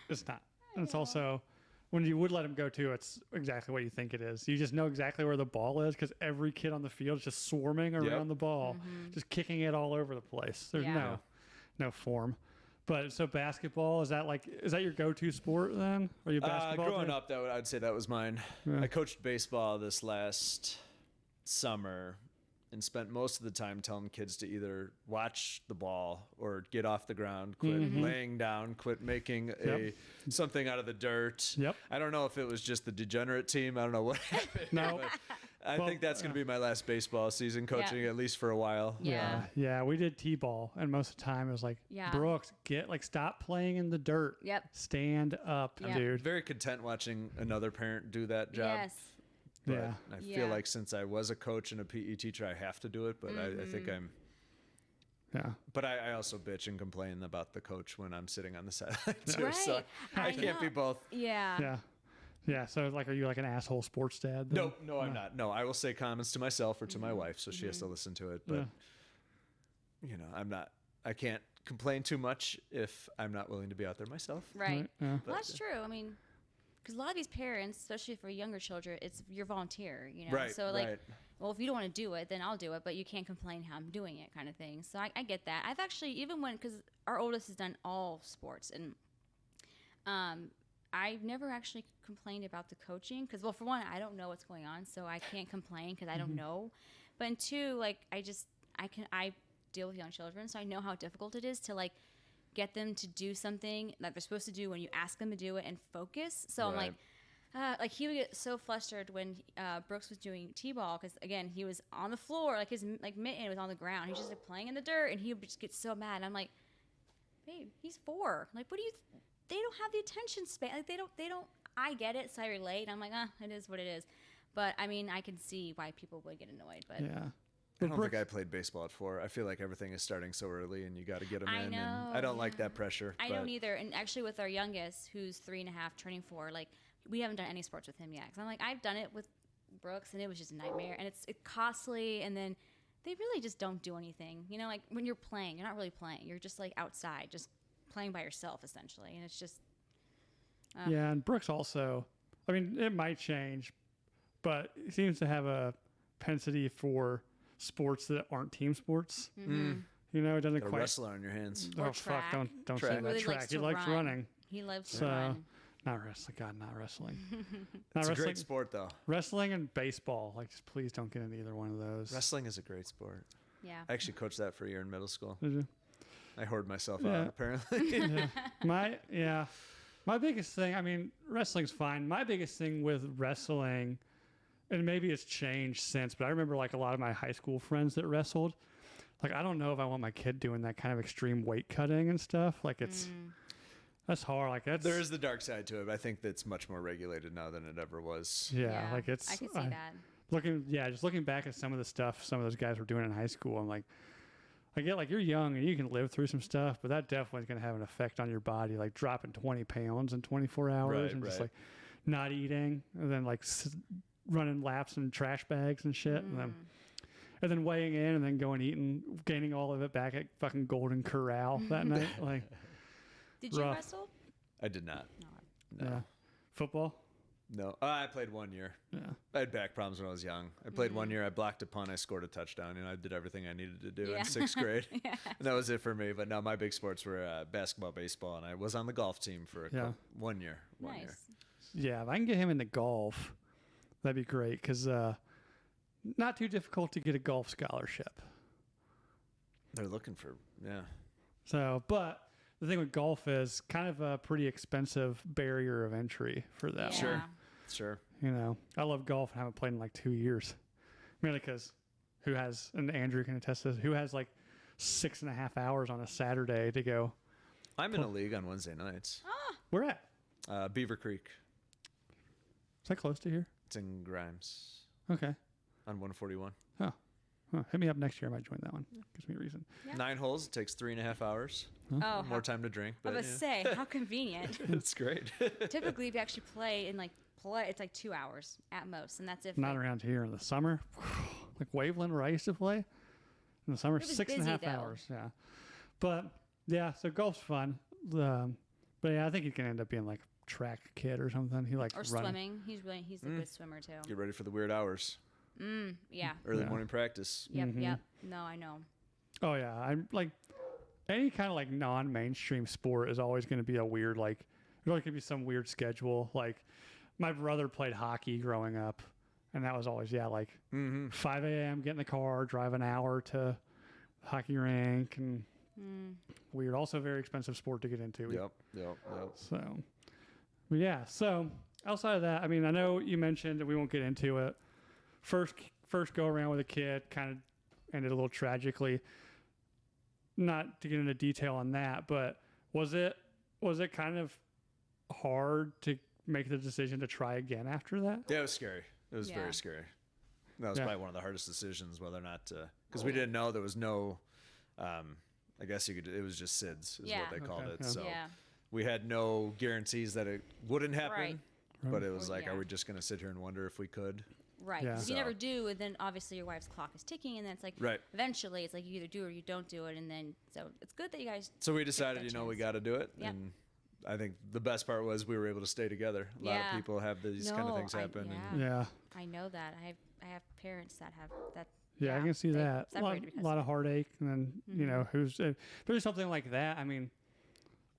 It's not. And it's also when you would let him go too, it's exactly what you think it is. You just know exactly where the ball is because every kid on the field is just swarming around the ball, just kicking it all over the place. There's Yeah. no form. But so basketball is that your go-to sport then? Are you a basketball? Growing dude? up, I'd say that was mine. Yeah. I coached baseball this last summer and spent most of the time telling kids to either watch the ball or get off the ground, quit laying down, quit making something out of the dirt. Yep. I don't know if it was just the degenerate team. I don't know what happened. No. but I think that's going to be my last baseball season coaching, Yeah. at least for a while. Yeah. Yeah, we did T-ball, and most of the time it was like, Yeah. Brooks, stop playing in the dirt. Yep. Stand up, Yep. dude. Very content watching another parent do that job. Yes. But Yeah. I Yeah. feel like since I was a coach and a PE teacher, I have to do it. But I think I'm. Yeah. But I also bitch and complain about the coach when I'm sitting on the sideline too. Right. So I can't be know. both. Yeah. Yeah. Yeah. So are you like an asshole sports dad? then? No, I'm not. No, I will say comments to myself or to my wife, so she has to listen to it. But I'm not. I can't complain too much if I'm not willing to be out there myself. Right. Yeah. Well, that's true. I mean, because a lot of these parents, especially for younger children, you're volunteer, Right. So like, right. well, if you don't want to do it, then I'll do it, but you can't complain how I'm doing it, kind of thing. So I get that. I've actually because our oldest has done all sports, and I've never actually complained about the coaching because, well, for one, I don't know what's going on, so I can't complain because I don't know. But in two, like I deal with young children, so I know how difficult it is to like get them to do something that they're supposed to do when you ask them to do it and focus. So I'm Right. like he would get so flustered when Brooks was doing t-ball because again he was on the floor, like his mitten was on the ground. He was just like playing in the dirt, and he would just get so mad. And I'm like, babe, he's 4. Like, what do you? They don't have the attention span. Like they don't. I get it, so I relate. I'm like, it is what it is. But I mean, I can see why people would get annoyed. But Yeah. I don't think I played baseball at 4. I feel like everything is starting so early, and you got to get them I in. know, And I don't like that pressure. I but don't either. And actually, with our youngest, who's 3.5, turning 4, like we haven't done any sports with him yet. Because I'm like, I've done it with Brooks, and it was just a nightmare. And it's costly, and then they really just don't do anything. You know, like when you're playing, you're not really playing. You're just like outside, just playing by yourself essentially. And it's just Yeah, and Brooks also, I mean, it might change, but he seems to have a propensity for sports that aren't team sports. You know, it doesn't Got a quite. wrestler on your hands. Or Oh fuck! track. Don't Track. say He that. really Track. likes He to likes run. running. he loves to So, run. not wrestling. God, not wrestling. Not It's a wrestling. great sport, though. Wrestling and baseball. Like, just please don't get into either one of those. Wrestling is a great sport. Yeah. I actually coached that for a year in middle school. Did you? I hoard myself Yeah. out, apparently. My biggest thing. I mean, wrestling's fine. My biggest thing with wrestling, and maybe it's changed since, but I remember like a lot of my high school friends that wrestled. Like, I don't know if I want my kid doing that kind of extreme weight cutting and stuff. Like, it's that's hard. Like, that's There is the dark side to it. But I think that's much more regulated now than it ever was. yeah. Like, it's I can see that. just looking back at some of the stuff some of those guys were doing in high school, I'm like, I get like you're young and you can live through some stuff, but that definitely is going to have an effect on your body, like dropping 20 pounds in 24 hours Right, and just right. like not eating and then like running laps in trash bags and shit. And then weighing in and then going eating, gaining all of it back at fucking Golden Corral that night. Like, Did you rough. wrestle? I did not. No. yeah. Football? No. I played 1 year. Yeah. I had back problems when I was young. I played 1 year. I blocked a punt. I scored a touchdown. I did everything I needed to do Yeah. in 6th grade. And that was it for me. But no, my big sports were basketball, baseball, and I was on the golf team for 1 year. 1 year. Nice. Yeah, if I can get him into golf, that'd be great because not too difficult to get a golf scholarship. They're looking for, yeah. So, but the thing with golf is kind of a pretty expensive barrier of entry for them. Yeah. Sure. Sure. You know, I love golf and haven't played in like 2 years. Mainly because and Andrew can attest to this, who has like 6.5 hours on a Saturday to go I'm in a league on Wednesday nights. Where at? Beaver Creek. Is that close to here? It's in Grimes Okay. on 141. Oh. Huh. Hit me up next year. I might join that one. Gives me a reason. Yeah. 9 holes. It takes 3.5 hours. Oh, More time to drink. I But was say, how convenient. it's great. Typically, if you actually play in it's like 2 hours at most, and that's if Not like, around here in the summer. Like Waveland, where I used to play. In the summer, It was 6.5 busy, though. hours. Yeah. But yeah, so golf's fun. But yeah, I think he can end up being like a track kid or something. He likes or running. swimming. He's a good swimmer too. Get ready for the weird hours. Yeah. Early Yeah. morning practice. Yep. Mm-hmm. Yep. No, I know. Oh yeah, I'm like any kind of like non-mainstream sport is always going to be a weird like there's always going to be some weird schedule. Like my brother played hockey growing up, and that was always like 5 a.m. get in the car, drive an hour to the hockey rink, and weird. Also very expensive sport to get into. Yep. So, but yeah. So outside of that, I mean, I know you mentioned, and we won't get into it. First go around with a kid kind of ended a little tragically. Not to get into detail on that, but was it kind of hard to make the decision to try again after that? Yeah, it was scary. It was Yeah. very scary. That was Yeah. probably one of the hardest decisions, whether or not to, because we didn't know there was no, I guess you could. It was just SIDS, is Yeah. what they called Okay, it. yeah. So Yeah. we had no guarantees that it wouldn't happen. Right. But it was Or- like, yeah. are we just going to sit here and wonder if we could? Right. Yeah. 'Cause So- you never do, and then obviously your wife's clock is ticking, and then it's like Right. eventually it's like you either do or you don't do it, and then so it's good that you guys. So we decided, that we chance. got to do it. Yep. And I think the best part was we were able to stay together. A lot Yeah. of people have these kind of No, things happen. yeah. And Yeah. I know that I have parents that have that. Yeah, I can see they that. A lot, separated because lot of of heartache, and then who's if there's something like that. I mean,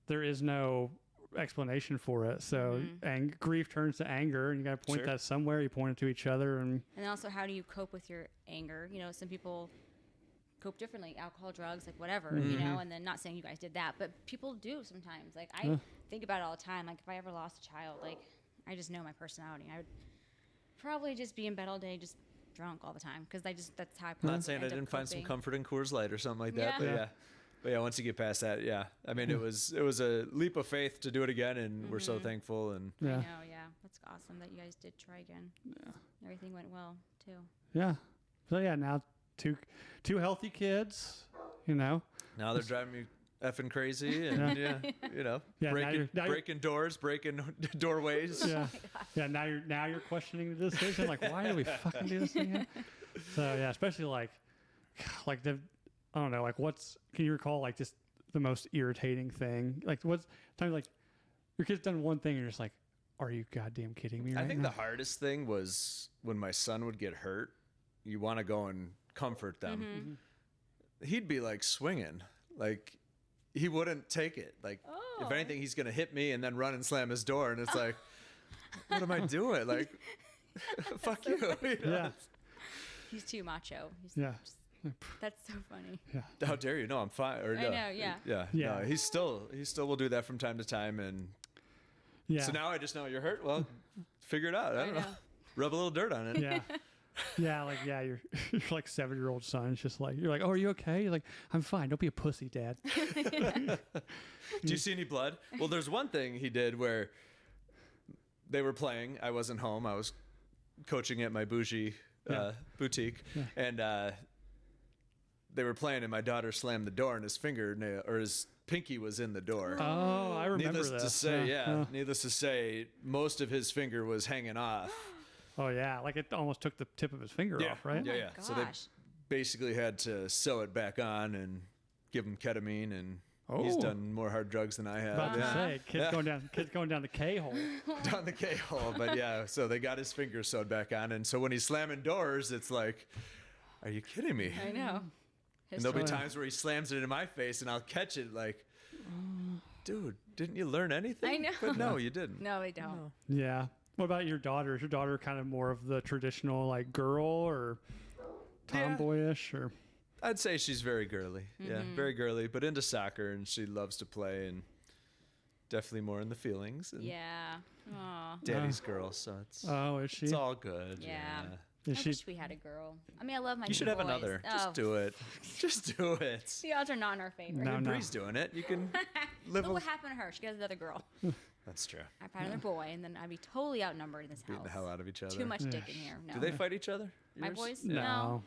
there is no explanation for it. So, and grief turns to anger, and you got to point Sure. that somewhere. You point it to each other, and And then also, how do you cope with your anger? You know, some people cope differently, alcohol, drugs, like whatever, you know, and then not saying you guys did that, but people do sometimes. Like, I think about it all the time. Like, if I ever lost a child, like, I just know my personality. I would probably just be in bed all day, just drunk all the time, because that's how I I'm probably not saying I end up didn't find some coping. comfort in Coors Light or something like that, Yeah. but Yeah. yeah. But yeah, once you get past that, yeah. I mean, it was a leap of faith to do it again, and we're so thankful. And I yeah, know, yeah. That's awesome that you guys did try again. Yeah. Everything went well, too. yeah. So yeah, now two healthy kids. You know, now they're driving me effing crazy, and yeah, Yeah, now breaking you're- breaking doors, breaking doorways. yeah, yeah. Now you're questioning the decision. Like, why do we fucking do this again? So yeah, especially like the I don't know, like can you recall like just the most irritating thing? Like what's times like your kid's done one thing and you're just like, are you goddamn kidding me right I think now? the hardest thing was when my son would get hurt. You want to go and comfort them. He'd be like swinging, like he wouldn't take it. Like if anything, he's gonna hit me and then run and slam his door, and it's like, what am I doing? Like, fuck you. You know? Yeah, He's too macho. yeah, That's so funny. yeah. How dare you? No, I'm fine. Or, I no. know, yeah. Yeah. Yeah. No, he still will do that from time to time, and Yeah. so now I just know you're hurt. Well, figure it out. I don't know. know. Rub a little dirt on it. Yeah. Yeah, like your like 7-year-old son's just like you're like, oh, are you okay? You're like, I'm fine. Don't be a pussy, Dad. Do you see any blood? Well, there's one thing he did where they were playing. I wasn't home. I was coaching at my bougie boutique, and they were playing, and my daughter slammed the door, and his fingernail or his pinky was in the door. Oh, I remember Needless this. to say, Yeah. needless to say, most of his finger was hanging off. Oh yeah, like it almost took the tip of his finger off, right? Yeah, my yeah. So they gosh. basically had to sew it back on and give him ketamine, and he's Oh. done more hard drugs than I have. About to yeah. say, kid's going down the K hole. Down the K hole, but yeah. So they got his finger sewed back on, and so when he's slamming doors, it's like, are you kidding me? I know. And there'll be Oh, yeah. times where he slams it in my face, and I'll catch it like, dude, didn't you learn anything? I know. But no, you didn't. No, they don't. Yeah. What about your daughter? Is your daughter kind of more of the traditional like girl or Yeah. tomboyish or? I'd say she's very girly. Yeah, very girly, but into soccer, and she loves to play, and definitely more in the feelings. And Yeah. Aw. Daddy's girl, so Oh, is she? it's all good. Yeah. Yeah, I wish we had a girl. I mean, I love my You should two have boys. another. Oh, Just do it. Just do it. the odds are not in our favor. No, no. Bree's doing it. You can live. Look what happened to her. She got another girl. That's true. I found another boy, and then I'd be totally outnumbered in this Beating house. the hell out of each other. Too much dick in here. No. Do they fight each other? My Yours? boys? No. No,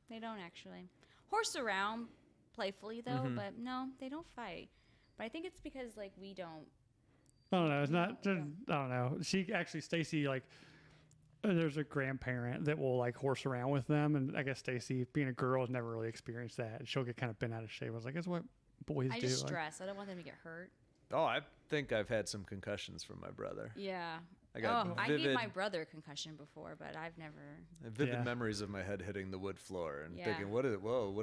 they don't actually. Horse around playfully though, Mm-hmm. but no, they don't fight. But I think it's because like we don't. I don't know. It's not. Yeah. I don't know. She actually, Stacy, like, there's a grandparent that will like horse around with them, and I guess Stacy, being a girl, has never really experienced that. And she'll get kind of bent out of shape. I was like, that's what boys I do. just Like, stress. I don't want them to get hurt. Oh, I think I've had some concussions from my brother. Yeah. I got I gave vivid, my brother a concussion before, but I've never. vivid Yeah. memories of my head hitting the wood floor and Yeah. thinking, what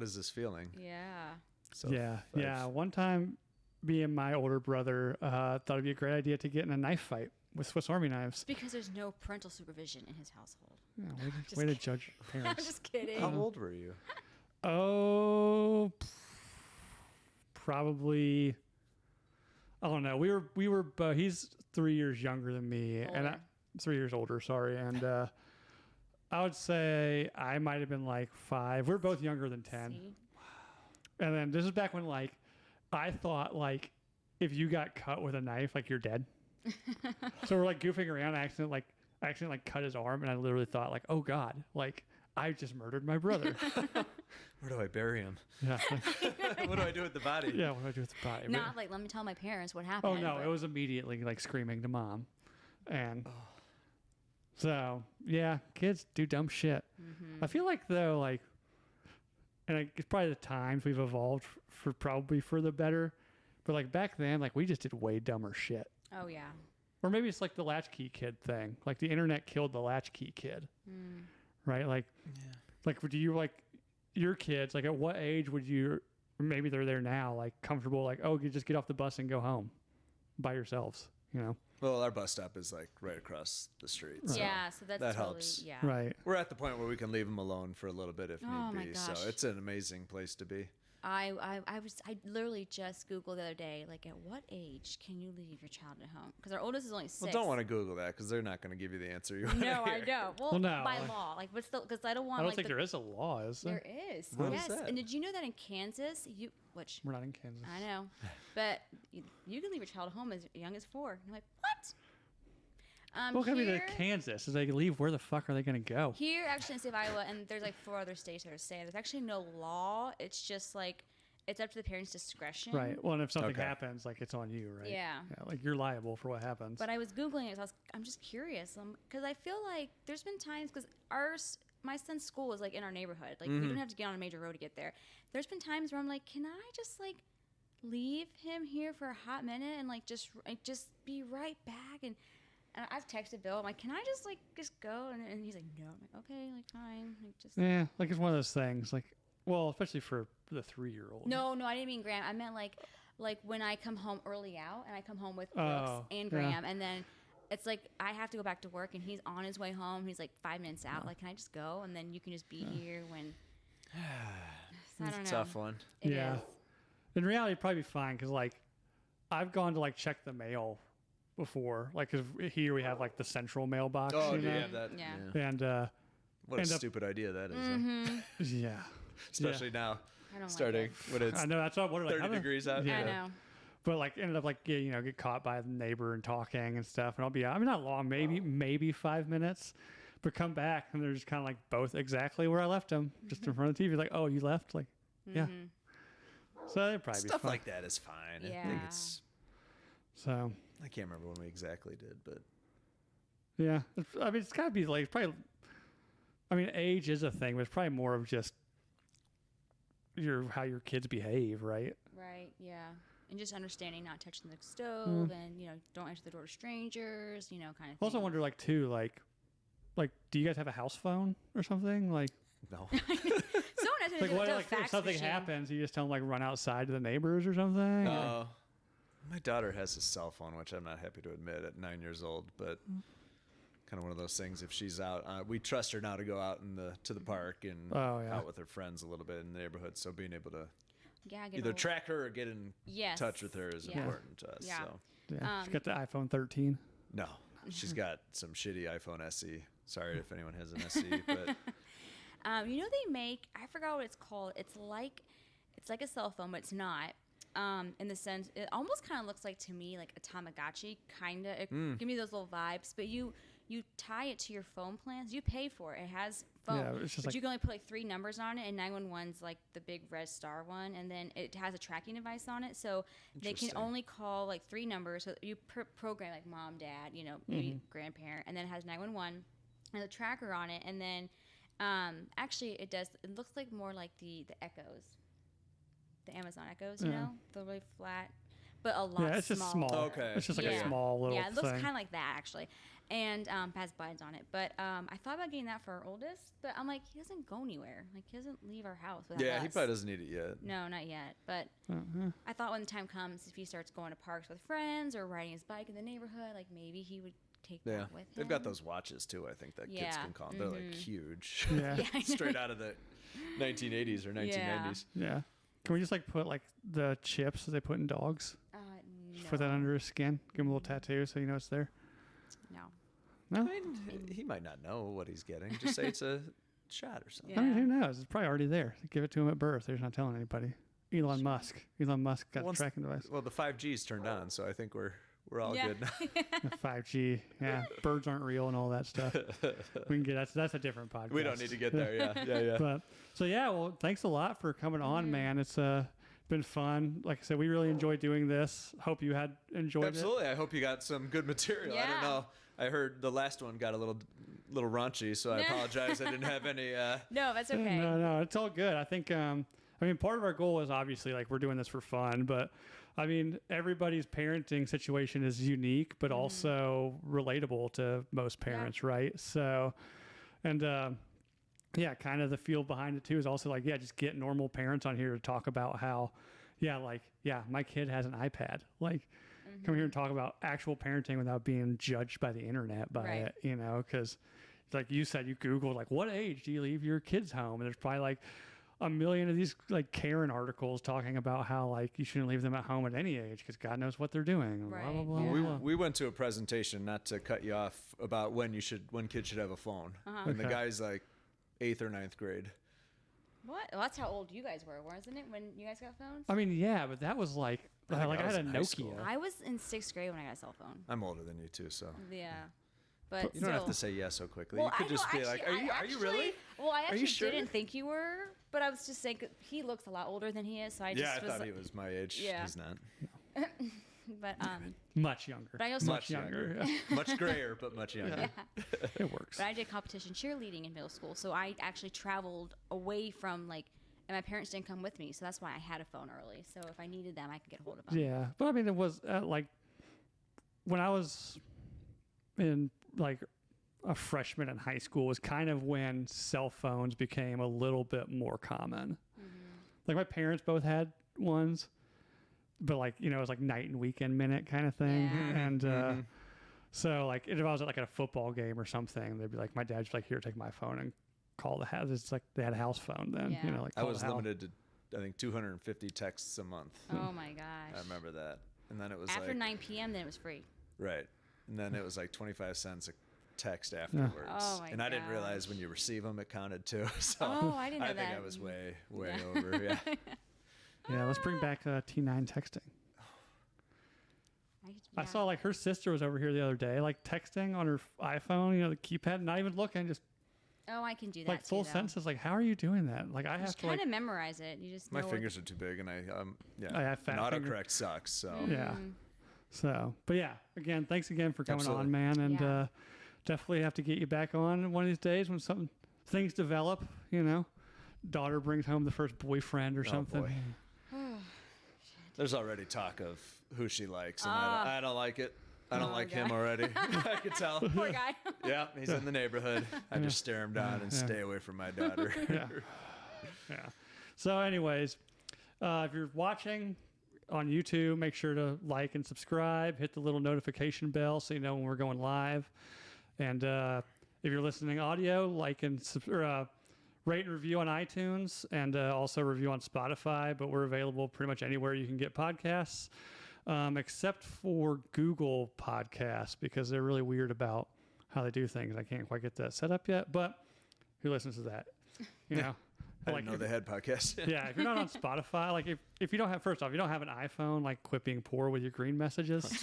is this feeling? Yeah. So yeah, I've- yeah. One time, me and my older brother thought it'd be a great idea to get in a knife fight with Swiss Army knives. It's because there's no parental supervision in his household. Yeah, Just way to kidding. judge I'm parents. just kidding. How old were you? Oh, probably. I don't know. We were. He's 3 years younger than me, and Older. 3 years older. Sorry, and I would say I might have been like 5. We're both younger than 10. See? And then this is back when like I thought like if you got cut with a knife, like you're dead. So we're like goofing around. I accidentally cut his arm, and I literally thought like, oh God, like I just murdered my brother. Where do I bury him? Yeah, What do I do with the body? yeah. What do I do with the body? Not like let me tell my parents what Oh happened. no, but- it was immediately like screaming to mom, and so yeah, kids do dumb shit. Mm-hmm. I feel like though, like, and like, it's probably the times we've evolved for probably for the better, but like back then, like we just did way dumber shit. Oh yeah. Or maybe it's like the latchkey kid thing. Like the internet killed the latchkey kid, right? Like, like do you like your kids? Like, at what age would you? Maybe they're there now, like comfortable. Like, oh, you just get off the bus and go home by yourselves. You know, Well, our bus stop is like right across the street. So Yeah, so that's that totally, helps. Yeah. right? We're at the point where we can leave them alone for a little bit if Oh my need be. gosh. So it's an amazing place to be. I literally just Googled the other day, like, at what age can you leave your child at home? Because our oldest is only 6. Well, don't want to Google that because they're not going to give you the answer you want No, to I hear. don't. Well, Well, no. by law, like, but still, because I don't want. I don't like, think the, there is a law, is there? There is. What is Yes. that? And did you know that in Kansas, which We're not in Kansas. I know, but you can leave your child at home as young as 4. And I'm like, what? Well, I mean, here, they're Kansas. As they leave, where the fuck are they going to go? here, actually, in the state of Iowa, and there's like 4 other states that are saying there's actually no law. It's just like it's up to the parents' discretion. Right. Well, and if something Okay. happens, like it's on you, right? Yeah. Like you're liable for what happens. But I was Googling it. So I'm just curious because I feel like there's been times because my son's school is like in our neighborhood. Like we don't have to get on a major road to get there. There's been times where I'm like, can I just like leave him here for a hot minute and like just be right back? And I've texted Bill. I'm like, can I just go? And he's like, no. I'm like, okay, like fine. Like just. yeah, like it's one of those things. Like, well, especially for the 3-year-old. No, I didn't mean Graham. I meant like when I come home early out and I come home with Brooks Oh, and yeah. Graham, and then it's like I have to go back to work and he's on his way home. He's like 5 minutes out. Like, can I just go and then you can just be here when? So I don't know. It's a tough one. It Yeah. is. In reality, it'd probably be fine because like I've gone to like check the mail before. Like, 'cause here we have like the central mailbox. Oh, you do you know? have that? Yeah. And What a End up- stupid idea that is. Mm-hmm. yeah, Especially now, I don't starting like when it's I know that's what I wondered. Like, 30 how the- degrees out. it. Yeah. I know. But like ended up like get caught by the neighbor and talking and stuff. And I'll be I mean not long, maybe 5 minutes, but come back and they're just kind of like both exactly where I left them, just in front of the TV. Like, oh, you left? Like, yeah. Mhm. So it'd probably be Stuff fun. like that is fine. I think Yeah. it's. So I can't remember when we exactly did, but yeah, I mean it's gotta be like probably. I mean, age is a thing, but it's probably more of just how your kids behave, right? Right. Yeah. And just understanding not touching the stove Mm. and don't answer the door to strangers. Kind of. I also wonder like too like do you guys have a house phone or something like? no. Someone has to Like do what? a Like fax if something machine. happens, you just tell them like run outside to the neighbors or something. or- My daughter has a cell phone, which I'm not happy to admit at 9 years old, but kind of one of those things. If she's out, we trust her now to go out to the park and Oh, yeah. out with her friends a little bit in the neighborhood. So being able to Yeah. Get either a- track her or get in Yes. touch with her is Yeah. important to us. Yeah. So Yeah, she's got the iPhone 13. no, she's got some shitty iPhone SE. Sorry if anyone has an SE, but You know they make, I forgot what it's called. It's like a cell phone, but it's not. In the sense, it almost kind of looks like to me like a Tamagotchi, kind of. Give me those little vibes. But you tie it to your phone plans. You pay for it. It has phone, Yeah, it's just but like- you can only put like 3 numbers on it, and 911's like the big red star one, and then it has a tracking device on it, so they can Interesting. only call like 3 numbers. So you program like mom, dad, maybe grandparent, and then it has 911 and a tracker on it, and then actually it looks like more like the Echoes, the Amazon Echoes, you Yeah. know, the really flat, but a lot Yeah, it's just small. Okay. It's just like a Yeah. small little Yeah, it looks thing. kind of like that actually, and has buttons on it. But I thought about getting that for our oldest, but I'm like, he doesn't go anywhere. Like he doesn't leave our house without yeah, us. he probably doesn't need it yet. No, not yet. But Uh-huh. I thought when the time comes, if he starts going to parks with friends or riding his bike in the neighborhood, like maybe he would take Yeah, that with him. they've got those watches too. I think that kids Yeah. can call them. They're like huge, Yeah. Yeah, I know. straight out of the 1980s or 1990s. Yeah. Can we just like put like the chips that they put in dogs? No. Just put that under his skin. Give him a little tattoo so you know it's there. No. No. I mean, he might not know what he's getting. Just say it's a shot or something. I mean, Yeah. who knows? It's probably already there. Give it to him at birth. They're just not telling anybody. Elon Musk got Once- a tracking device. Well, the 5G's turned on, so I think we're all Yeah. good now. The 5G. Yeah. Birds aren't real and all that stuff. We can get that's a different podcast. We don't need to get there. Yeah. But so yeah, well, thanks a lot for coming on, man. It's been fun. Like I said, we really enjoyed doing this. Hope you had enjoyed it. Absolutely. I hope you got some good material. I don't Yeah. know. I heard the last one got a little raunchy, so I No. apologize. I didn't have any. No, that's okay. No, it's all good. I think, I mean, part of our goal is obviously like we're doing this for fun, but I mean, everybody's parenting situation is unique, but also relatable to most parents, right? So, and, yeah, kind of the feel behind it too is also like, yeah, just get normal parents on here to talk about how, my kid has an iPad. Like, come here and talk about actual parenting without being judged by the internet by Right. it, because like you said, you Googled like, what age do you leave your kids home? And there's probably like a million of these like Karen articles talking about how like you shouldn't leave them at home at any age because God knows what they're doing. And blah, blah, Right, blah, yeah. blah, blah. We went to a presentation, not to cut you off, about when kids should have a phone, and the Okay. guy's like 8th or 9th grade. What? Well, that's how old you guys were, wasn't it, when you guys got phones? I mean, yeah, but that was like, I think I I was had a in high school. Nokia. I was in 6th grade when I got a cell phone. I'm older than you too, so Yeah. But you don't have to still. say yes so quickly. Well, you could I just know, be like, actually, "Are you really?" Well, I you actually sure? didn't think you were, but I was just saying 'cause he looks a lot older than he is, so I just Yeah, I was thought like, he was my age. Yeah. He's not. but Much younger. but I also Much younger. much grayer, but much younger. It works. but I did competition cheerleading in middle school, so I actually traveled away from like, and my parents didn't come with me, so that's why I had a phone early. So if I needed them, I could get hold of them. Yeah, but I mean, it was like when I was in like a freshman in high school was kind of when cell phones became a little bit more common. Like my parents both had ones, but like it was like night and weekend minute kind of thing, Yeah. and so like if I was at like at a football game or something, they'd be like, my dad's like, here, take my phone and call the house. It's like they had a house phone then, Yeah. like I call was the house. limited to, I think, 250 texts a month. Oh my gosh. I remember that. And then it was After like 9 p.m., then it was free. right, and then it was like 25 cents a text afterwards. Oh my and I didn't realize gosh. when you receive them, it counted too. So Oh, I didn't know I think that. I was way over. Yeah. Yeah, let's bring back T9 texting. I saw like her sister was over here the other day, like texting on her iPhone, the keypad, not even looking, just Oh, I can do that like too, full though. sentences. Like, how are you doing that? Like, I have Just to like, kind of memorize it. You just My know what- fingers are too big, and I I have fat and finger. autocorrect sucks. So yeah. So, but yeah, again, thanks again for coming Absolutely. on, man, and Yeah. definitely have to get you back on one of these days when things develop. Daughter brings home the first boyfriend or something. boy. there's already talk of who she likes, and I don't like it. I don't Oh, like him God. already. I could tell. Poor guy. Yeah, he's in the neighborhood. I just stare him down and stay away from my daughter. Yeah. Yeah. So, anyways, if you're watching on YouTube, make sure to like and subscribe. Hit the little notification bell so you know when we're going live. And if you're listening audio, like and rate and review on iTunes, and also review on Spotify. But we're available pretty much anywhere you can get podcasts, except for Google Podcasts, because they're really weird about how they do things. I can't quite get that set up yet, but who listens to that? You know, I didn't know they had podcasts. yeah, if you're not on Spotify, like if you don't have, first off, you don't have an iPhone, like quit being poor with your green messages.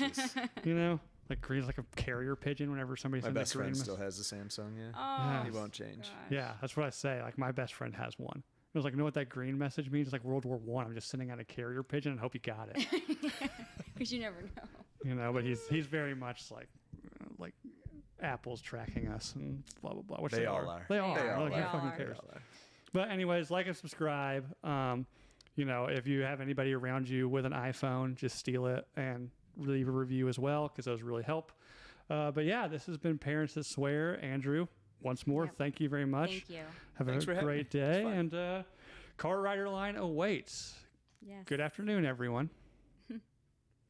You know, like green's like a carrier pigeon whenever somebody My sends best a green friend message. still has the Samsung. Yeah, Oh, he won't change. gosh. Yeah, that's what I say. Like my best friend has one. It was like, you know what that green message means? It's like World War One. I'm just sending out a carrier pigeon and hope you got it. Because you never know. You know, but he's very much like Apple's tracking us and blah blah blah. Which They all are. They all They are. all Like, are. who They fucking all are. cares? But anyways, like and subscribe. You know, if you have anybody around you with an iPhone, just steal it and leave a review as well, because those really help. But yeah, this has been Parents That Swear. Andrew, once more, Yep. thank you very much. Thank you. Have Thanks for a having great me. It was day, fun. and Car Rider Line awaits. Yes. Good afternoon, everyone.